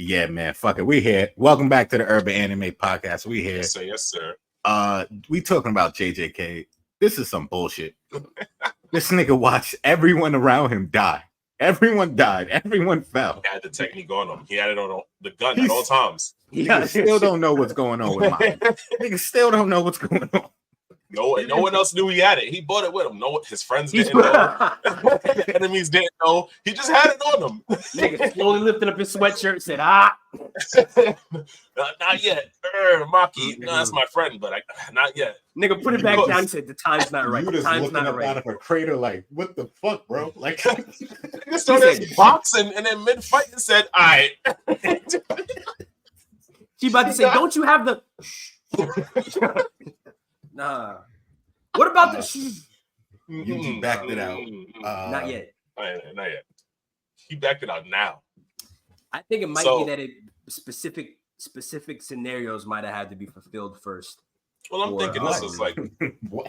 Yeah, man. Fuck it. We here. Welcome back to the Urban Anime Podcast. We here. Yes, sir. Yes, sir. We talking about JJK. This is some bullshit. This nigga watched everyone around him die. Everyone died. Everyone fell. He had the technique on him. He had it on the gun at all times. Niggas still don't know what's going on with mine. Niggas still don't know what's going on. No one else knew he had it. He bought it with him. No, his friends didn't know. Enemies didn't know. He just had it on him. Nigga slowly lifted up his sweatshirt and said, not yet. Maki, no, that's my friend, but not yet. Nigga, put it back down and said, the time's not right. The time's not right. Out of a crater, like, what the fuck, bro? Like, he started boxing and then mid-fight and said, all right. She about to say, don't you have the... Nah. What about the... You backed it out. Not yet. Not yet. He backed it out now. I think it might be that specific scenarios might have had to be fulfilled first. Well, I'm thinking this is like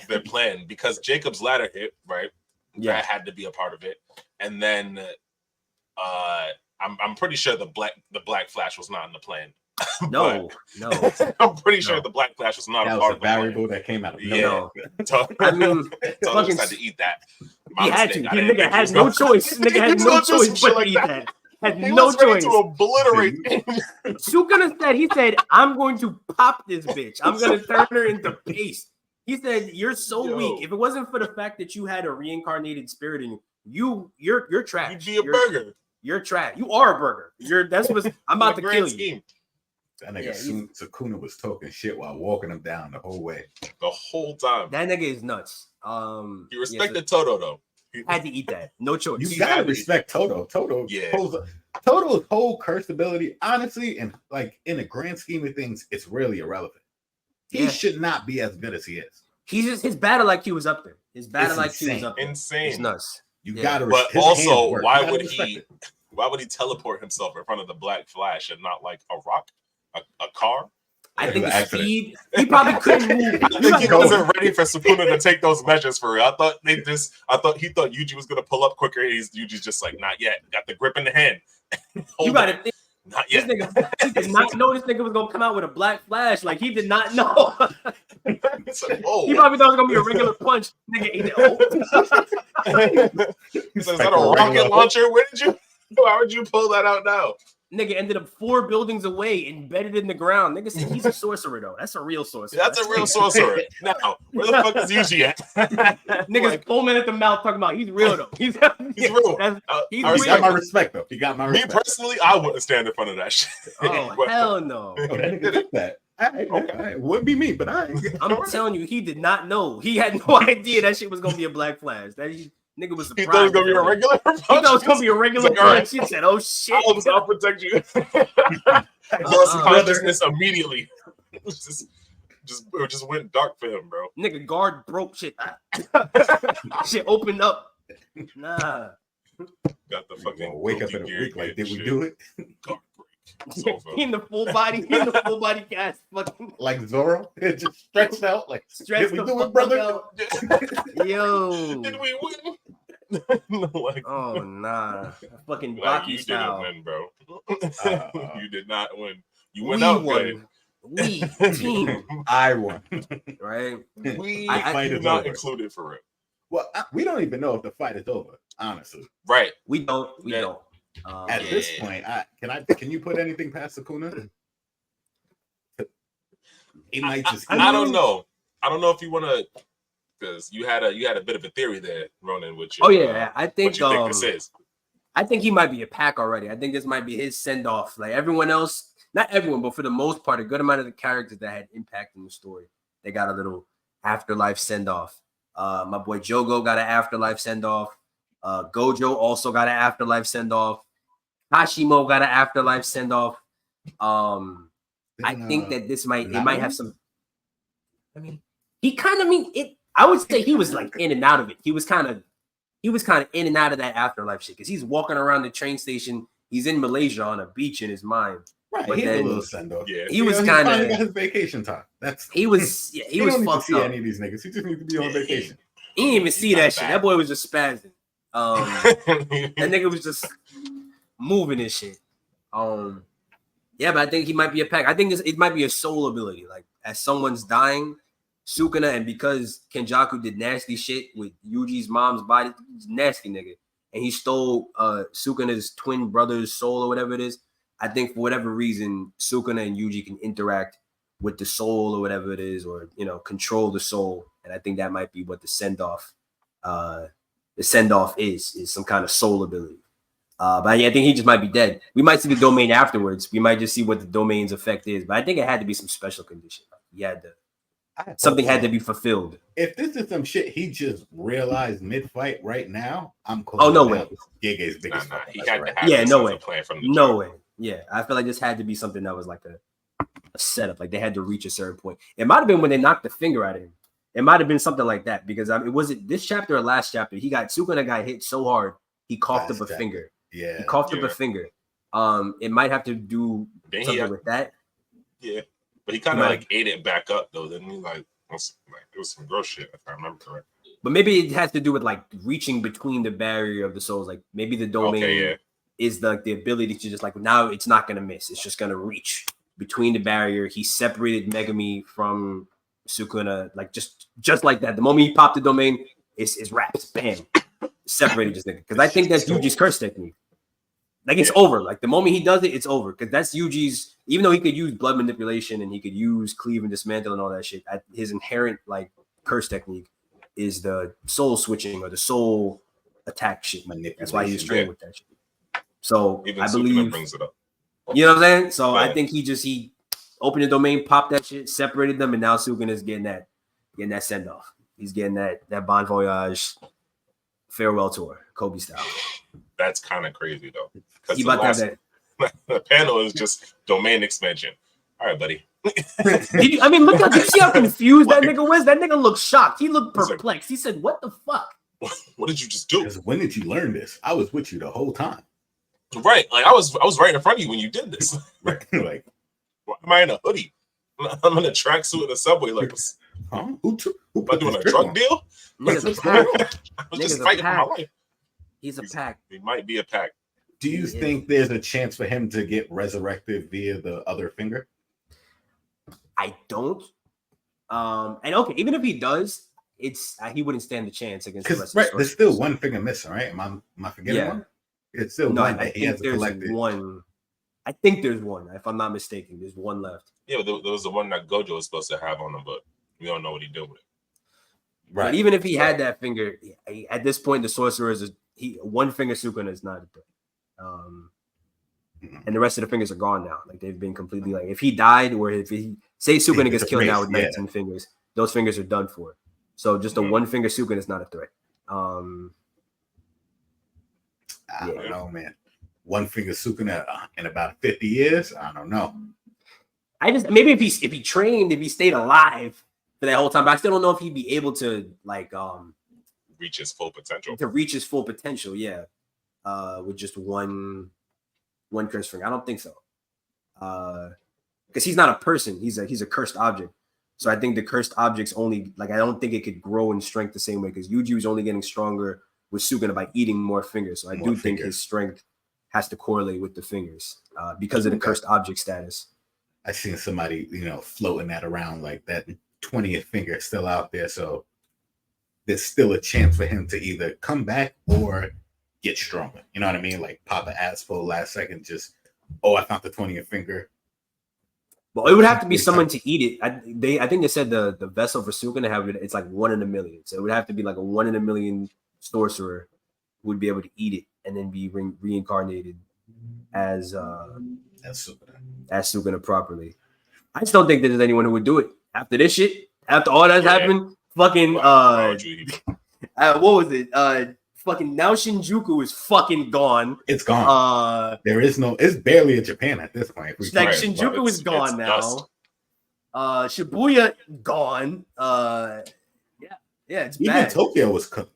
their plan because Jacob's ladder hit, right? Yeah, that had to be a part of it. And then I'm pretty sure the Black Flash was not in the plan. No. I'm pretty sure the Black Flash was not a part of the variable that came out of I mean, fucking had to eat that. He had to. Nigga had no choice. Nigga had no choice but to eat that. Had no choice. To obliterate. Sukuna said, he said, I'm going to pop this bitch. I'm going to turn her into paste. He said, you're so weak. If it wasn't for the fact that you had a reincarnated spirit in you, you're trash. You'd be a burger. You're trash. You are a burger. That's what I'm about to kill you. That nigga Sukuna was talking shit while walking him down the whole way. The whole time. That nigga is nuts. He respected Toto though. He had to eat that. No choice. You gotta respect Toto. Toto's whole curse ability, honestly, and like in the grand scheme of things, it's really irrelevant. He should not be as good as he is. He's just his battle IQ was up there. His battle IQ was up there. Insane. It's nuts. You gotta. But also, why would he teleport himself in front of the Black Flash and not like a rock? A car? I think the speed. He probably couldn't move. I think he wasn't ready for Sukuna to take those measures for real. I thought he thought Yuji was gonna pull up quicker. Yuji's just like, not yet. Got the grip in the hand. You gotta think. Not yet. This nigga, he did not know this nigga was gonna come out with a Black Flash. Like he did not know. It's like, whoa. He probably thought it was gonna be a regular punch. Nigga, he says, is that a rocket launcher? Why would you pull that out now? Nigga ended up 4 buildings away, embedded in the ground. Nigga said he's a sorcerer though. That's a real sorcerer. That's a real sorcerer. Now, where the fuck is Yuji at? Niggas like, foaming at the mouth talking about he's real though. He's real. He got my respect though. He got my respect. Me personally, I wouldn't stand in front of that shit. Oh hell no. Oh, that nigga did that. Okay. Wouldn't be me, but I'm telling you, he did not know. He had no idea that shit was gonna be a Black Flash. Nigga was surprised. He thought it was gonna be a regular punch. He thought it was gonna be a regular punch. Right. She said, "Oh shit, I'll protect you." Lost consciousness immediately. It just went dark for him, bro. Nigga, guard broke shit. Shit opened up. Nah. Got the fucking wake up in a week. Like, did we do it? Guard break. He in the full body cast, fucking like Zorro. It just stretched out. Like, stretched. Did we do it, brother? Yo, did we win? Oh nah, fucking Baki style. You didn't win, bro. You did not win. You went out good. We team. I won. Right? I do not include it for real. Well, we don't even know if the fight is over. Honestly, right? We don't. At this point, can you put anything past Sukuna? He might just. I don't know. I don't know if you want to, because you had a bit of a theory there, Ronan. With you. Oh yeah, I think. What you think this is? I think he might be a pack already. I think this might be his send off. Like everyone else, not everyone, but for the most part, a good amount of the characters that had impact in the story, they got a little afterlife send off. My boy Jogo got an afterlife send off. Gojo also got an afterlife send off. Hashimo got an afterlife send off. I think that this might have some. I mean, I would say he was like in and out of it. He was kind of in and out of that afterlife shit because he's walking around the train station. He's in Malaysia on a beach in his mind. Right, but he had then, a little send off. Yeah, he was kind of his vacation time. He was don't fucked see up. any of these niggas. He just need to be on vacation. He didn't even see that shit. That boy was just spazzing. That nigga was just moving and shit. Yeah, but I think he might be a pack. I think it might be a soul ability. Like as someone's dying, Sukuna, and because Kenjaku did nasty shit with Yuji's mom's body, he's a nasty nigga, and he stole Sukuna's twin brother's soul or whatever it is. I think for whatever reason, Sukuna and Yuji can interact with the soul or whatever it is, or control the soul. And I think that might be what the send off is some kind of soul ability. But yeah, I think he just might be dead. We might see the domain afterwards. We might just see what the domain's effect is. But I think it had to be some special condition. He had to. Something had to be fulfilled. If this is some shit he just realized mid-fight right now, I'm cool. Oh, no way. Gege's biggest He had to have no way. Plan from the no way. Yeah, I feel like this had to be something that was like a setup. Like they had to reach a certain point. It might have been when they knocked the finger out of him. It might have been something like that because it wasn't this chapter or last chapter. Sukuna got hit so hard he coughed up a finger. Yeah, he coughed up a finger. It might have to do something with that. Yeah, but he kind of like ate it back up though. Then he it was some gross shit if I remember correctly. But maybe it has to do with like reaching between the barrier of the souls. Like maybe the domain is the ability to just like now it's not gonna miss. It's just gonna reach between the barrier. He separated Megami from Sukuna like just like that. The moment he popped the domain, it's wraps. Bam. Separated just because I think that's Yuji's curse technique. Like it's over. Like the moment he does it, it's over. Because that's Yuji's, even though he could use blood manipulation and he could use cleave and dismantle and all that shit, his inherent like curse technique is the soul switching or the soul attack shit. That's why he was trained with that shit. So even I believe brings it up. You know what I'm saying? So I think he opened the domain, popped that shit, separated them, and now Sukuna is getting that send off. He's getting that Bon Voyage farewell tour, Kobe style. That's kind of crazy though. Because the panel is just domain expansion. All right, buddy. Look how you see how confused that nigga was? That nigga looked shocked. He looked perplexed. He said, "What the fuck? What did you just do? When did you learn this? I was with you the whole time." Right, like I was right in front of you when you did this. Like, why am I in a hoodie? I'm in a tracksuit in a subway. Like, huh? Who am I doing a drug deal? Nigga's a pack. I was just fighting for my life. He's a pack. He might be a pack. Do you think there's a chance for him to get resurrected via the other finger? I don't. And okay, even if he does, it's he wouldn't stand a chance against the rest of the there's still one finger missing, right? Am I forgetting one? It's still one that he hasn't collected. I think there's one, if I'm not mistaken. There's one left. Yeah, but there was the one that Gojo was supposed to have on him, but we don't know what he did with it. Right. But even if he had that finger, at this point, the sorcerer is one finger Sukuna is not a threat. And the rest of the fingers are gone now. Like they've been completely like if he died or if he say Sukuna gets killed now with 19 fingers, those fingers are done for. So just a one finger Sukuna is not a threat. I don't know, man. One finger Sukuna in about 50 years. I don't know. Maybe if he trained, if he stayed alive for that whole time, but I still don't know if he'd be able to like reach his full potential. Yeah. With just one curse finger. I don't think so. Because he's not a person. He's a cursed object. So I think the cursed objects only I don't think it could grow in strength the same way because Yuji was only getting stronger with Sukuna by eating more fingers. So I do think his strength has to correlate with the fingers because of the cursed object status. I seen somebody, floating that around like that 20th finger is still out there. So there's still a chance for him to either come back or get stronger. You know what I mean? Like pop an ass full last second, I found the 20th finger. Well, it would have to be someone to eat it. I think they said the vessel for Sukuna have it's like 1 in a million. So it would have to be like a 1 in a million sorcerer who would be able to eat it and then be reincarnated as Sukuna properly. I just don't think there's anyone who would do it after this shit. After all that's happened, fucking what was it? Fucking now Shinjuku is fucking gone. It's gone. It's barely in Japan at this point. Shinjuku is gone now. Dust. Shibuya gone. It's even bad. Tokyo was cooked.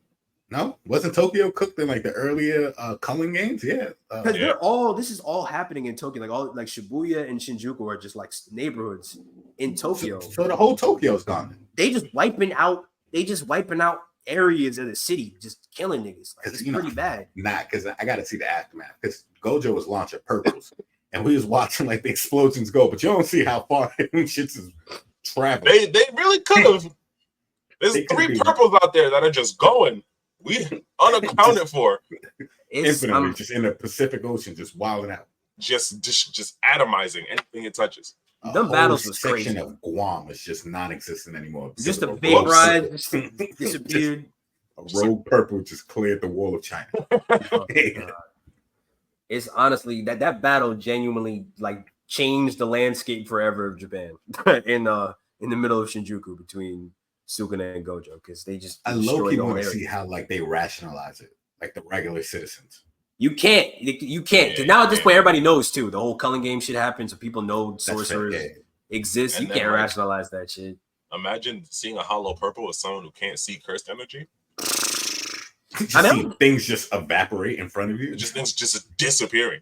No, wasn't Tokyo cooked in like the earlier Culling games? Yeah, because this is all happening in Tokyo. Like Shibuya and Shinjuku are just like neighborhoods in Tokyo. So the whole Tokyo's gone. They just wiping out areas of the city, just killing niggas. Like, it's pretty bad. Because I got to see the aftermath. Because Gojo was launching purples, and we was watching like the explosions go, but you don't see how far them shits is traveling. They really could have. There's They could 3 be. purples out there that are just going. We unaccounted for. Infinitely, just in the Pacific Ocean, just wilding out. Just atomizing anything it touches. Them battles was section crazy. of Guam is just non-existent anymore. Just a rogue vaporize, purple. just disappeared. A rogue purple just cleared the wall of China. Oh, it's honestly that battle genuinely like changed the landscape forever of Japan in the middle of Shinjuku between Sukuna and Gojo, because they just I destroyed low-key the whole want to area. see how like they rationalize it, like the regular citizens. You can't, because now at this point everybody knows too. The whole culling game shit happens, so people know sorcerers exist. And you then, can't like, rationalize that shit. Imagine seeing a hollow purple with someone who can't see cursed energy. I see things just evaporate in front of you. Things just disappearing.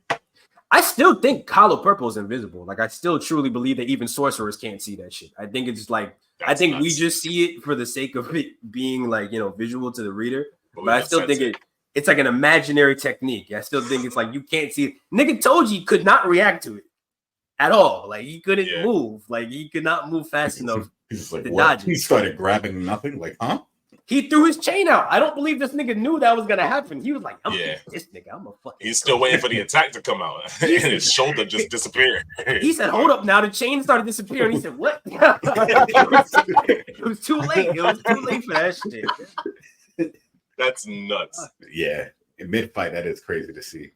I still think hollow purple is invisible. Like I still truly believe that even sorcerers can't see that shit. I think it's like I think we just see it for the sake of it being like, you know, visual to the reader. But I still think it's like an imaginary technique. I still think it's like you can't see it. Nigga Toji could not react to it at all. Like he couldn't move. Like he could not move fast enough like, to dodge it. He started grabbing nothing. Like, huh? He threw his chain out. I don't believe this nigga knew that was gonna happen. He was like, this nigga, I'm a fucking. He's still waiting for the attack to come out, and his shoulder just disappeared. He said, "Hold up, now the chain started disappearing." He said, "What?" It was too late. It was too late for that shit. That's nuts. Yeah, in mid-fight, that is crazy to see.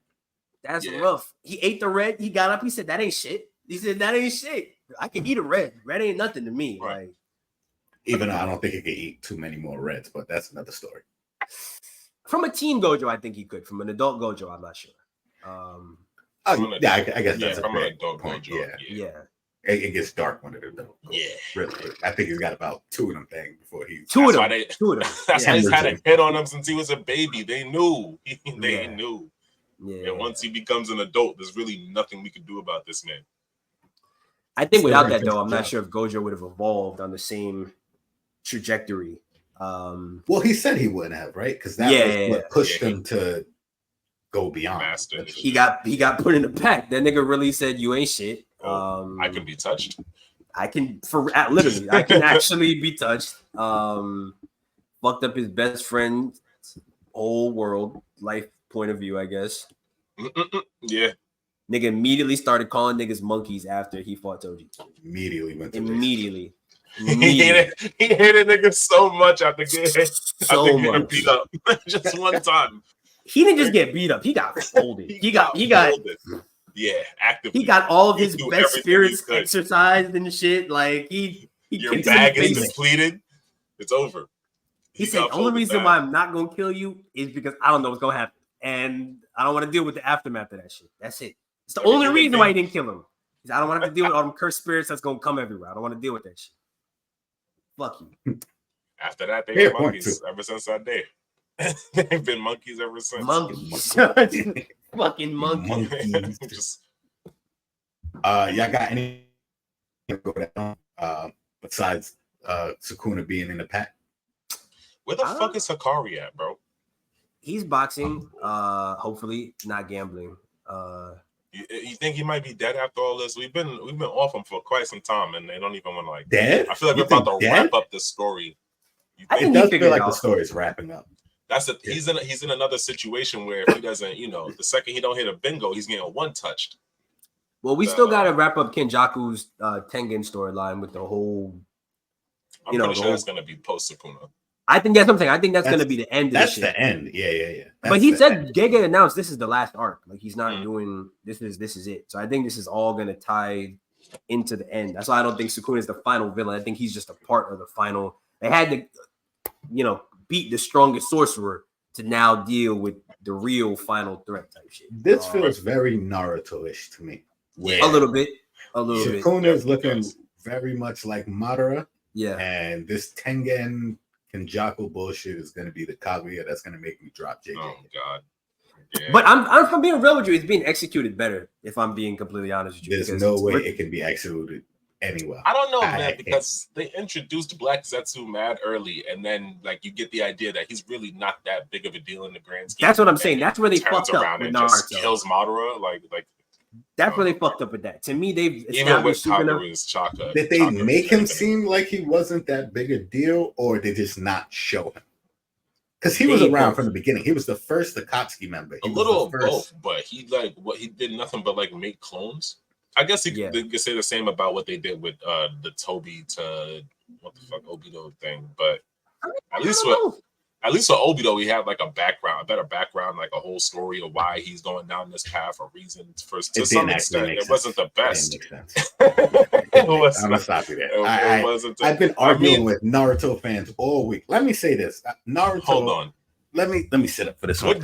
That's rough. He ate the red. He got up. He said, "That ain't shit." He said, "That ain't shit. I can eat a red. Red ain't nothing to me." Right. Like, even though I don't think he could eat too many more reds, but that's another story. from a teen Gojo, I think he could. From an adult Gojo, I'm not sure. Yeah, I guess that's from a an fair adult point. Gojo. Yeah. It gets dark when it adult. Yeah. Really. I think he's got about 2 of them things before he. Two of them. That's why he's had a hit on him since he was a baby. They knew. They knew. Yeah. And once he becomes an adult, there's really nothing we can do about this man. I think without that, though, I'm not sure if Gojo would have evolved on the same trajectory. Well, he said he wouldn't have, right? Because that was what pushed him to go beyond. Master. He got put in the pack. That nigga really said, "You ain't shit." I can be touched. I can literally. I can actually be touched. Fucked up his best friend's whole world life point of view, I guess. Yeah. Nigga immediately started calling niggas monkeys after he fought Toji. Immediately went to Immediately. He hated niggas so much after getting much. beat up just one time. He didn't just get beat up. He got folded. He got actively. He got all of his do best everything spirits he could. exercised and shit. Like he Your kicked him bag in the is face. depleted. It's over. He said, the only reason why I'm not gonna kill you is because I don't know what's gonna happen. And I don't want to deal with the aftermath of that shit. That's it. It's the only reason why he didn't kill him. I don't want to have to deal with all them cursed spirits that's gonna come everywhere. I don't want to deal with that shit. Fuck you. After that, they were monkeys ever since that day. They've been monkeys ever since. Monkeys. Fucking monkeys. Y'all got any besides Sukuna being in the pack? Where the fuck is Hikari at, bro? He's boxing, hopefully not gambling. You think he might be dead after all this? We've been off him for quite some time, and they don't even want to like dead. I feel like we're about to wrap up this story. I think it does feel like the story's wrapping up. That's it. He's in another situation where if he doesn't, the second he don't hit a bingo, he's getting one touched. Well, we still got to wrap up Kenjaku's Tengen storyline with the whole. I'm pretty sure that's going to be post Sukuna. I think that's something. I think that's going to be the end. That's of the end. Yeah. But he said Gege announced this is the last arc. Like he's not doing this. Is it? So I think this is all going to tie into the end. That's why I don't think Sukuna is the final villain. I think he's just a part of the final. They had to, beat the strongest sorcerer to now deal with the real final threat type shit. This feels very Naruto-ish to me. A little bit. Sukuna is looking very much like Madara. Yeah. And this Tengen Kenjaku bullshit is going to be the Kaguya that's going to make me drop JJ. Oh God! Yeah. But I'm being real with you. It's being executed better. If I'm being completely honest with you, there's no way it can be executed anywhere. I don't know, man, because they introduced Black Zetsu mad early, and then like you get the idea that he's really not that big of a deal in the grand scheme. That's what I'm saying. That's where they fucked up with and Naruto. just kills Madara. Like That's where they fucked up with that. To me, they've Even with established Super. Kagaru's Chaka. Did they Chaka make him was seem like he wasn't that big a deal, or did they just not show him? Because he was They around both. from the beginning. He was the first Akatsuki member. He a was little the of first. both, but he did nothing but like make clones. I guess Yeah. they could say the same about what they did with the Toby to what the fuck Obito thing, but at least with Obito, he had like a better background, like a whole story of why he's going down this path, a reason to some extent. It wasn't the best. It didn't make sense. I'm gonna stop you there. It wasn't. I've been arguing with Naruto fans all week. Let me say this, Naruto. Hold on. Let me sit up for this one.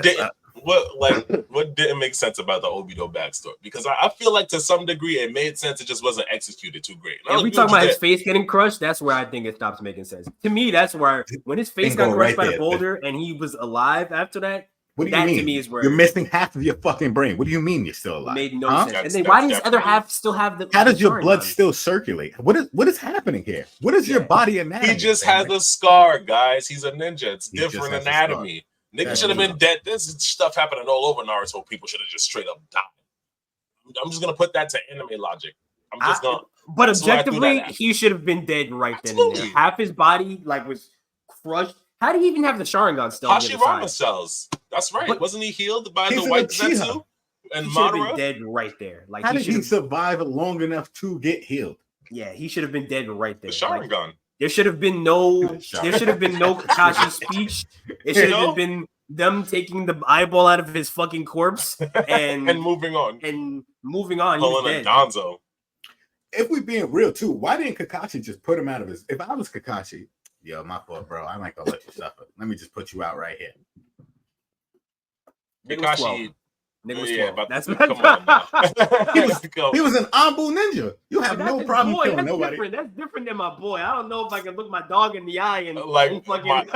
What didn't make sense about the Obito backstory? Because I feel like to some degree it made sense. It just wasn't executed too great. If we talk about his face getting crushed, that's where I think it stops making sense. To me, that's where when his face got crushed by the boulder and he was alive after that. What do you mean? To me is where you're missing half of your fucking brain. What do you mean you're still alive? Made no sense. And then why does his other half still have the? How does your blood still circulate? What is happening here? What is your body anatomy? He just has a scar, guys. He's a ninja. It's different anatomy. Nigga should have been dead. This stuff happening all over Naruto. People should have just straight up died. I'm just gonna put that to anime logic. But objectively, he should have been dead right then and there. Half his body was crushed. How do you even have the Sharingan still? Hashirama cells. That's right. But wasn't he healed by the white Zetsu and Madara? Been dead right there. How did he survive long enough to get healed? Yeah, he should have been dead right there. The Sharingan. There should have been no Kakashi speech. It should have been them taking the eyeball out of his fucking corpse and moving on. Pulling a Gonzo. If we being real too, why didn't Kakashi just put him out of his? If I was Kakashi, yo, my fault, bro. I'm not gonna let you suffer. Let me just put you out right here. Kakashi. But that's come on now. he was an Ambu ninja. You have no problem killing nobody. That's different than my boy. I don't know if I can look my dog in the eye and fucking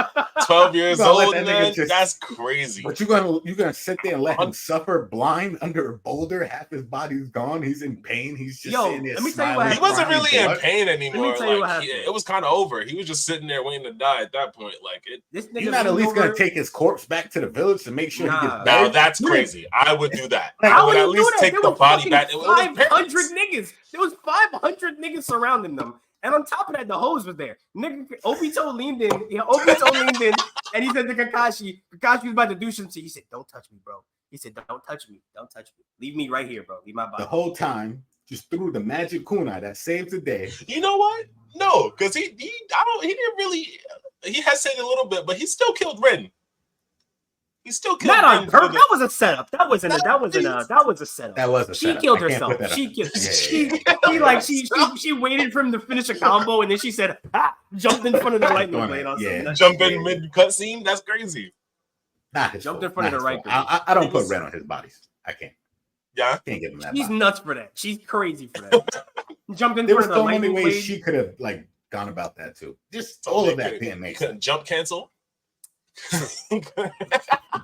12 years old, man. That's crazy. But you're gonna sit there and let him suffer blind under a boulder. Half his body's gone. He's in pain. He's just sitting there smiling. He wasn't really in pain anymore. It was kind of over. He was just sitting there waiting to die at that point. You're not at least gonna take hhis corpse back to the village to make sure he gets buried? Now that's crazy. I would do that. I would at least take the body back. 500 niggas. There was 500 niggas surrounding them. And on top of that, the hose was there. Nigga, Obito leaned in, and he said to Kakashi was about to do something. He said, "Don't touch me, bro." He said, "Don't touch me. Don't touch me. Leave me right here, bro. Leave my body." The whole time, just threw the magic kunai that saved the day. You know what? No, because he didn't really. He hesitated a little bit, but he still killed Rin. He still killed. Not on purpose. That was a setup. That was a setup. That was a setup. She killed herself. She waited for him to finish a combo, and then she said, jumped in front of the lightning blade on something. Jump in mid cutscene. That's crazy. Jumped in front of the right. I don't put red on his bodies. I can't. Yeah, I can't give him that. He's nuts for that. She's crazy for that. Jumped in front of the lightning blade. There was so many ways she could have gone about that too. Just all of that didn't make sense. Jump cancel.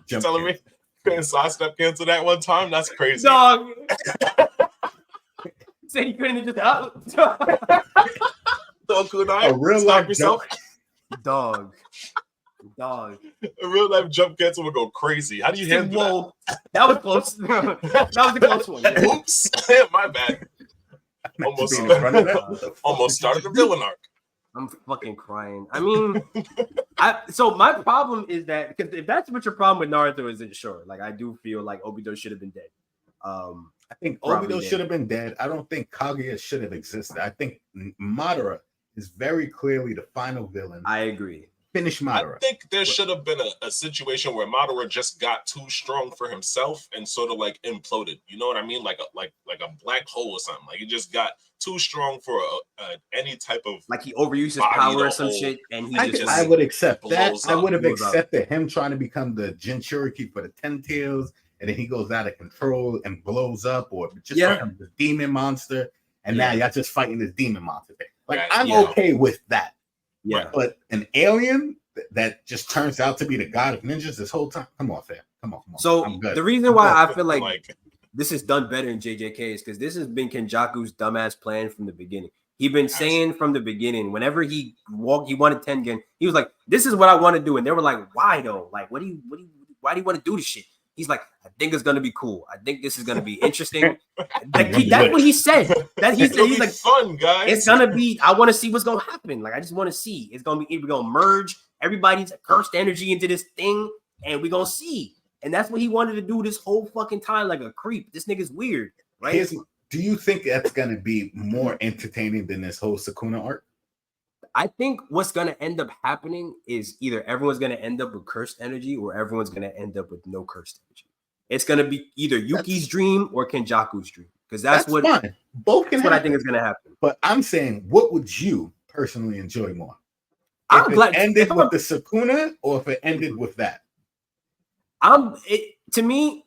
Telling me couldn't sidestep cancel that one time? That's crazy. Dog. Said he couldn't just a real life yourself. Dog. A real life jump cancel would go crazy. How do you handle that? That was close. That was a close one. Yeah. Oops. My bad. Almost started the villain arc. I'm fucking crying. I mean, so my problem is that because if that's what your problem with Naruto is, sure. I do feel like Obito should have been dead. I think Obito should have been dead. I don't think Kaguya should have existed. I think Madara is very clearly the final villain. I agree. Finish Madara. I think there should have been a situation where Madara just got too strong for himself and sort of imploded. You know what I mean? Like a black hole or something. He just got too strong for any type of he overused his power or some shit, and I would accept that. I would have accepted him trying to become the Jinchuriki for the 10 Tails, and then he goes out of control and blows up, or just becomes the demon monster, and now y'all just fighting this demon monster thing. I'm okay with that. Yeah, but an alien that just turns out to be the god of ninjas this whole time. Come on, fam. Come on. So the reason why I feel like this is done better in JJK is because this has been Kenjaku's dumbass plan from the beginning. He'd been saying from the beginning, whenever he wanted Tengen, he was like, "This is what I want to do," and they were like, "Why though? Why do you want to do this shit?" He's like, I think it's gonna be cool. I think this is gonna be interesting. That's what he said. That he said, he's like, fun, guys. It's gonna be. I want to see what's gonna happen. Like, I just want to see. It's gonna be. We're gonna merge everybody's cursed energy into this thing, and we're gonna see. And that's what he wanted to do this whole fucking time, like a creep. This nigga's weird, right? Do you think that's gonna be more entertaining than this whole Sukuna arc? I think what's going to end up happening is either everyone's going to end up with cursed energy or everyone's going to end up with no cursed energy. It's going to be either Yuki's dream or Kenjaku's dream, because that's what fine. Both can that's what I think is going to happen. But I'm saying, what would you personally enjoy more? I'm if glad it ended with the Sukuna or if it ended with that. To me,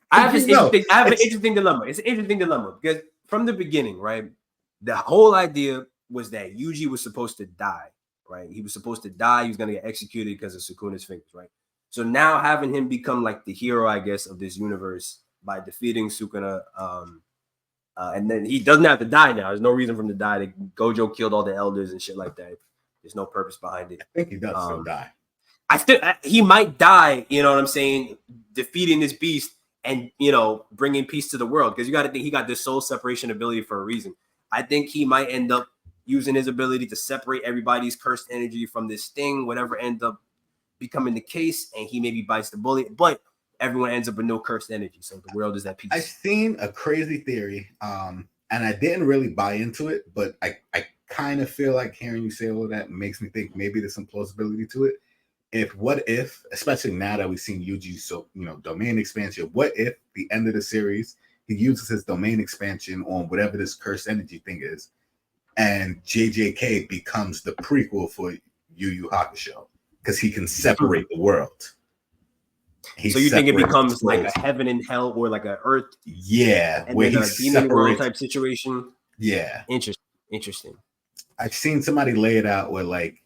I have an interesting dilemma. It's an interesting dilemma because from the beginning, right? The whole idea was that Yuji was supposed to die, right? He was supposed to die. He was going to get executed because of Sukuna's fingers, right? So now having him become like the hero, I guess, of this universe by defeating Sukuna, and then he doesn't have to die now. There's no reason for him to die. Gojo killed all the elders and shit like that. There's no purpose behind it. I think he does still die. He might die, you know what I'm saying, defeating this beast and, you know, bringing peace to the world, because you got to think he got this soul separation ability for a reason. I think he might end up using his ability to separate everybody's cursed energy from this thing, whatever ends up becoming the case, and he maybe bites the bullet, but everyone ends up with no cursed energy, so the world is at peace. I've seen a crazy theory, and I didn't really buy into it, but I kind of feel like hearing you say all of that makes me think maybe there's some plausibility to it. What if, especially now that we've seen Yuji's domain expansion, what if the end of the series he uses his domain expansion on whatever this cursed energy thing is, and JJK becomes the prequel for Yu Yu Hakusho because he can separate the world. So you think it becomes like a heaven and hell, or like a earth? Yeah, and where then a demon world type situation. Yeah, interesting. I've seen somebody lay it out where, like,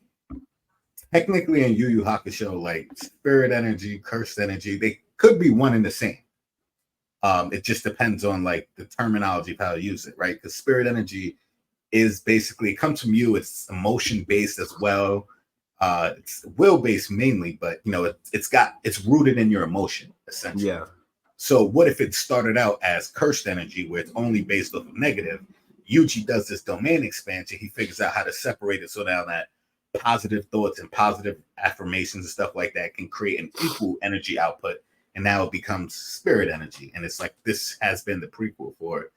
technically in Yu Yu Hakusho, like spirit energy, cursed energy, they could be one and the same. It just depends on like the terminology of how to use it, right? Because spirit energy is basically, it comes from you. It's emotion based as well. It's will based mainly, but you know, it's rooted in your emotion essentially. Yeah. So what if it started out as cursed energy, where it's only based off of negative? Yuji does this domain expansion. He figures out how to separate it so now that positive thoughts and positive affirmations and stuff like that can create an equal energy output. And now it becomes spirit energy. And it's like, this has been the prequel for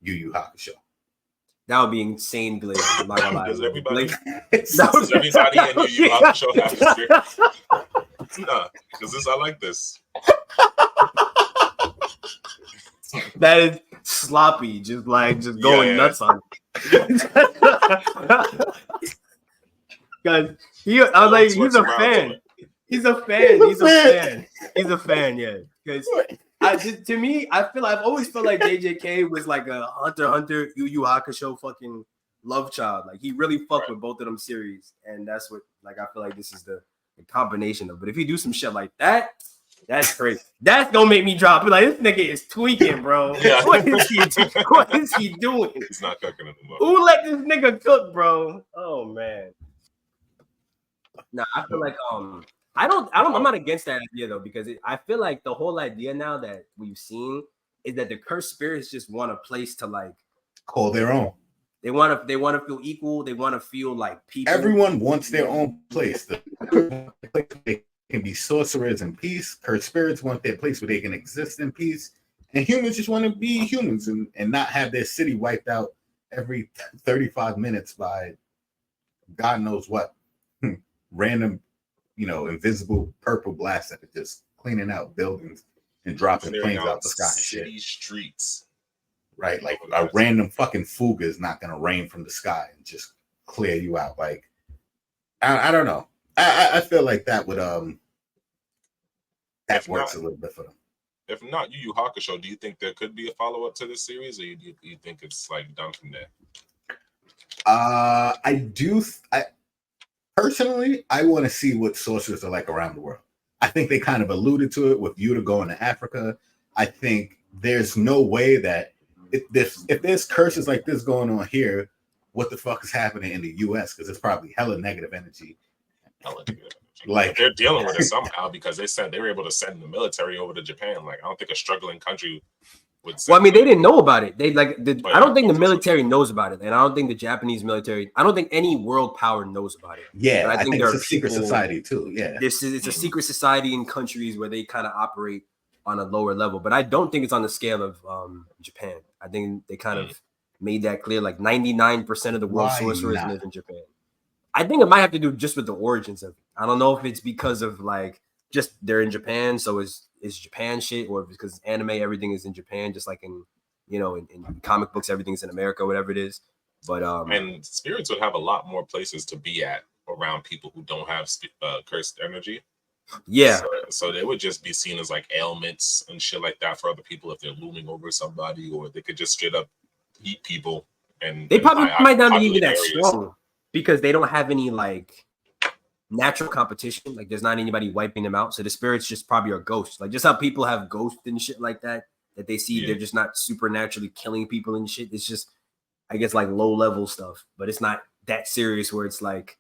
Yu Yu Hakusho. That would be insane, Glaze. I'm not gonna lie. Does everybody in Yu Does Yu Hakusho have spirit? Nah, because I like this. That is sloppy, just going nuts on it. Guys, I was like, he's a fan. He's a fan, yeah. Because to me, I've always felt like JJK was like a Hunter Yu Yu Hakusho fucking love child. Like, he really fucked with both of them series, and that's what, like, I feel like this is the combination of. But if you do some shit like that, that's crazy. That's gonna make me drop it. Like, this nigga is tweaking, bro. Yeah. What is he doing? He's not cooking anymore. Who let this nigga cook, bro? Oh man. Nah, I feel like I'm not against that idea though, because I feel like the whole idea now that we've seen is that the cursed spirits just want a place to like call their own. They want to feel equal. They want to feel like people. Everyone wants their own place. They can be sorcerers in peace. Cursed spirits want their place where they can exist in peace. And humans just want to be humans and not have their city wiped out every 35 minutes by God knows what. Random, invisible purple blast that are just cleaning out buildings and dropping planes out the sky and shit. City streets. Right, like a random fucking fuga is not going to rain from the sky and just clear you out. Like, I don't know. I feel like that would that works a little bit for them. If not Yu Yu Hakusho, do you think there could be a follow up to this series, or you think it's like done from there? I personally want to see what sorcerers are like around the world. I think they kind of alluded to it with Yuta going to Africa. I think there's no way that if there's curses like this going on here, what the fuck is happening in the US? Because it's probably hella negative energy. Like they're dealing with it somehow because they were able to send the military over to Japan. Like I don't think a struggling country would. Well, I mean, they didn't know about it. They like I don't think the that's military knows about it, and I don't think the Japanese military. I don't think any world power knows about it. yeah, but I think there it's are a secret people- society too. Yeah, it's a secret society in countries where they kind of operate on a lower level, but I don't think it's on the scale of Japan. I think they kind of made that clear. Like 99% of the world's Why sorcerers not? live in Japan. I think it might have to do just with the origins of it. I don't know if it's because of like just they're in Japan, so it's Japan shit, or because it's anime, everything is in Japan, just like in in comic books, everything's in America, whatever it is. But and spirits would have a lot more places to be at around people who don't have cursed energy. yeah, so they would just be seen as like ailments and shit like that for other people if they're looming over somebody, or they could just straight up eat people. And they probably might not be even that areas. strong because they don't have any like natural competition. Like there's not anybody wiping them out. So the spirits just probably are ghosts. Like just how people have ghosts and shit like that they see, they're just not supernaturally killing people and shit. It's just, I guess, like low level stuff, but it's not that serious where it's like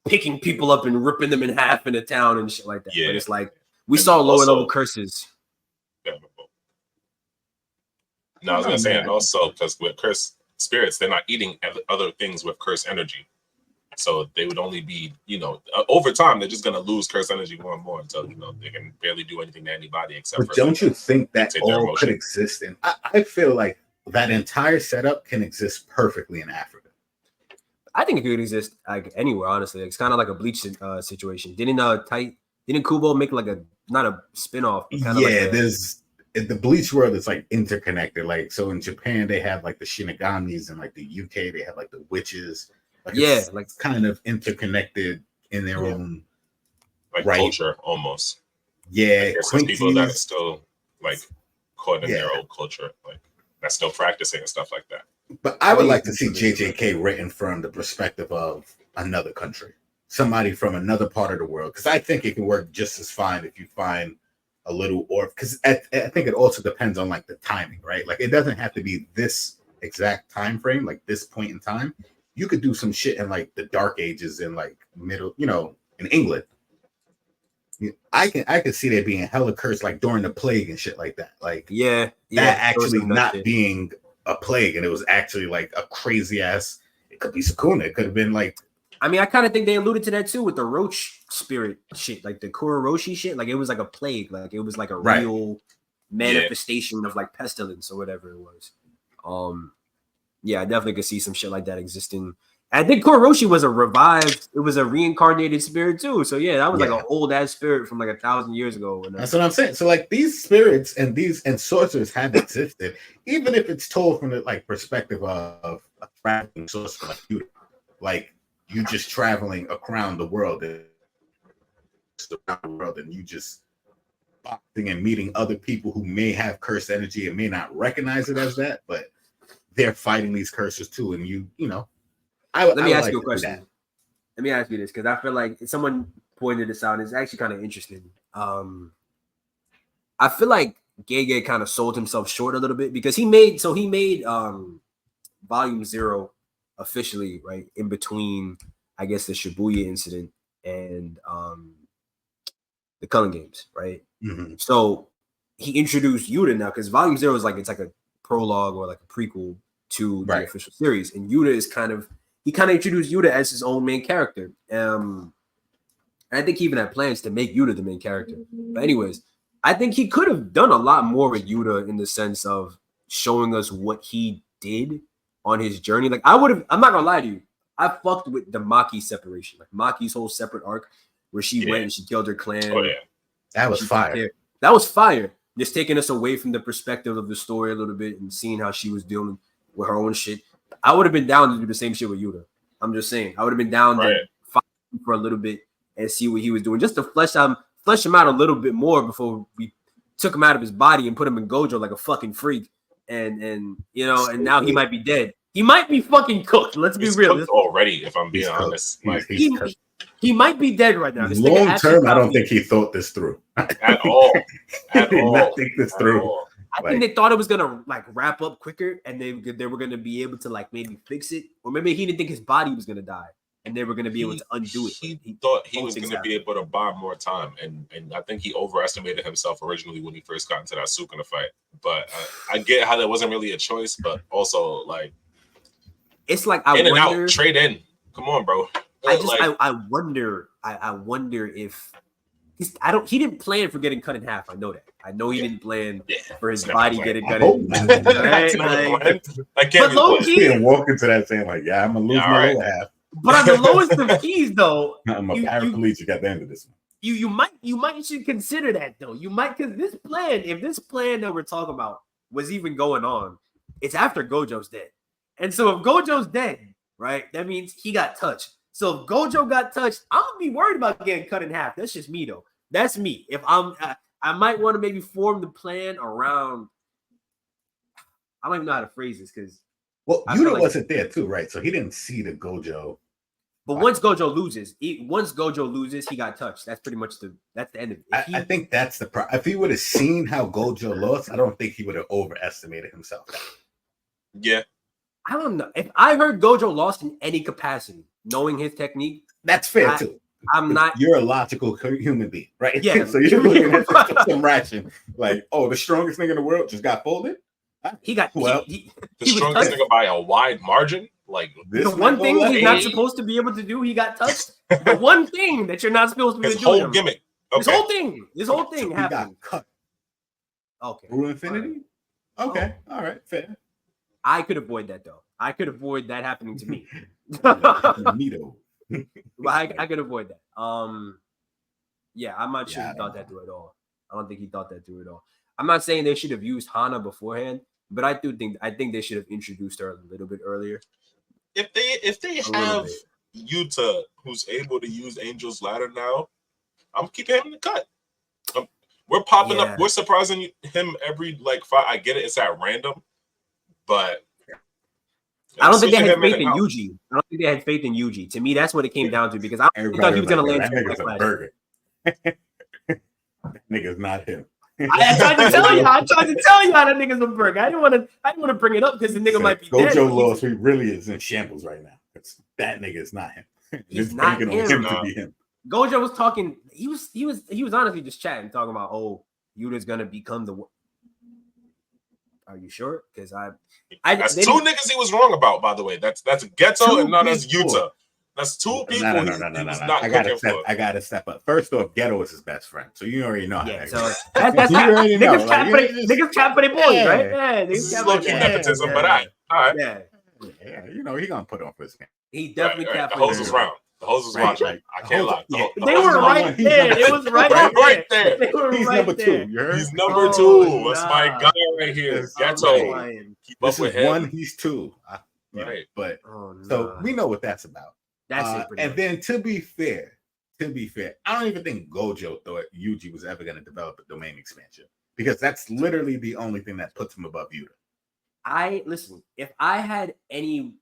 picking people up and ripping them in half in a town and shit like that. Yeah. But it's like we saw lower level curses. No, I was gonna say, and also because with cursed spirits, they're not eating other things with cursed energy, so they would only be, over time they're just gonna lose cursed energy more and more until they can barely do anything to anybody except. But for don't you think that dictate their all could emotion. exist? And I feel like that entire setup can exist perfectly in Africa. I think it could exist like anywhere, honestly. It's kind of like a Bleach situation. Didn't Kubo make like not a spinoff? Yeah, there's in the Bleach world. It's like interconnected. Like so, in Japan they have like the Shinigamis, and like the UK they have like the witches. Like it's kind of interconnected in their own like culture almost. Yeah, some people that are still like caught in their old culture, like that's still practicing and stuff like that. But I would like to see JJK written from the perspective of another country, somebody from another part of the world, because I think it can work just as fine if you find a little because I think it also depends on like the timing, right? Like it doesn't have to be this exact time frame, like this point in time. You could do some shit in like the Dark Ages in like middle, in England. I can see there being hella cursed like during the plague and shit like that. Like that actually not being a plague, and it was actually like a crazy ass. It could be Sukuna. It could have been like. I mean, I kind of think they alluded to that too with the roach spirit shit, like the Kuroshi shit. Like it was like a plague, like it was like a real manifestation of like pestilence or whatever it was. Yeah, I definitely could see some shit like that existing. I think Kuroshi was it was a reincarnated spirit too. So yeah, that was like an old ass spirit from like 1,000 years ago. That's what I'm saying. So like these spirits and sorcerers have existed, even if it's told from the like perspective of a traveling sorcerer like you, like you just traveling around the world, and you just boxing and meeting other people who may have cursed energy and may not recognize it as that, but they're fighting these curses too, and let me ask you a question. Let me ask you this because I feel like someone pointed this out. It's actually kind of interesting. I feel like Gege kind of sold himself short a little bit because he made Volume 0 officially right in between, I guess, the Shibuya incident and the Culling Games, right? Mm-hmm. So he introduced Yuta now because Volume 0 is like it's like a prologue or like a prequel to the official series, and Yuta is kind of introduced Yuta as his own main character. I think he even had plans to make Yuta the main character. But anyways, I think he could have done a lot more with Yuta in the sense of showing us what he did on his journey. Like I'm not gonna lie to you, I fucked with the Maki separation, like Maki's whole separate arc where she went and she killed her clan. Oh yeah, that was fire. That was fire. Just taking us away from the perspective of the story a little bit and seeing how she was dealing with her own shit. I would have been down to do the same shit with Yuta. I'm just saying. I would have been down to fight for a little bit and see what he was doing, just to flesh him out a little bit more before we took him out of his body and put him in Gojo like a fucking freak. And now he might be dead. He might be fucking cooked. Let's be real. Cooked already, if I'm being honest. Like he might be dead right now. Long term, I don't think he thought this through at all. He did not think this through. I think they thought it was gonna like wrap up quicker, and they were gonna be able to like maybe fix it, or maybe he didn't think his body was gonna die. and they were going to be able to undo it. He thought he was both going to be able to buy more time, and I think he overestimated himself originally when he first got into that Sukuna fight. But I get how that wasn't really a choice, but also like it's like I in and wonder, out, trade in. Come on, bro. I wonder if he didn't plan for getting cut in half. I know that. I know he didn't plan for his body getting cut in half. Right? I can't walk into that saying like, yeah, I'm gonna lose my whole half. But on the lowest of keys, though, I'm a paraplegic at the end of this one. You might should consider that though. You might, because if this plan that we're talking about was even going on, it's after Gojo's dead. And so if Gojo's dead, right, that means he got touched. So if Gojo got touched, I'm gonna be worried about getting cut in half. That's just me though. That's me. If I might want to maybe form the plan around. I don't even know how to phrase this because Yuta wasn't there too, right? So he didn't see the Gojo. But once Gojo loses, he got touched. That's pretty much that's the end of it. I think that's the problem. If he would have seen how Gojo lost, I don't think he would have overestimated himself. Yeah. I don't know. If I heard Gojo lost in any capacity, knowing his technique, that's fair too. I'm not. You're a logical human being, right? Yeah. So you're looking at some ration, like, oh, the strongest nigga in the world just got folded. He got the strongest nigga by a wide margin. Like the one thing he's not supposed to be able to do, he got touched. The one thing that you're not supposed to be able to do. His whole gimmick. Okay. This whole thing so happened. He got cut. Okay. Through infinity? Okay. All right. Fair. I could avoid that though. I could avoid that happening to me. Neato. I could avoid that. Yeah, I'm not sure he thought that through at all. I don't think he thought that through at all. I'm not saying they should have used Hana beforehand, but I think they should have introduced her a little bit earlier. If they have Yuta who's able to use Angel's Ladder now, I'm keeping him in the cut. We're popping up. We're surprising him every fight. I get it. It's at random, but I don't think they had faith in Yuji. I don't think they had faith in Yuji. To me, that's what it came down to because I thought he was going to land. That nigga's a burger. That nigga's not him. I tried to tell you that nigga's a burger. I didn't want to bring it up because the nigga might be dead. Gojo lost. He really is in shambles right now. That nigga is not him. He's not him. To be him. Gojo was talking. He was honestly just chatting, talking about Yuta's gonna become the. Are you sure? Because that's two niggas he was wrong about. By the way, that's Geto and that's Yuta. That's two people. No. I gotta step up. First off, Geto is his best friend, so you already know. Yeah, so that's niggas cap for their boys, right? Yeah, this is low-key nepotism, but all right. Yeah, you know he gonna put on for his game. He definitely capped. The hose was round. The hose was watching. I can't lie. They were right there. It was right there. He's number two. He's number two. That's my guy right here. Geto. Keep up with him. One, he's two. Right, but so we know what that's about. That's it. And then to be fair, I don't even think Gojo thought Yuji was ever going to develop a domain expansion because that's literally the only thing that puts him above Yuta. Listen, if I had any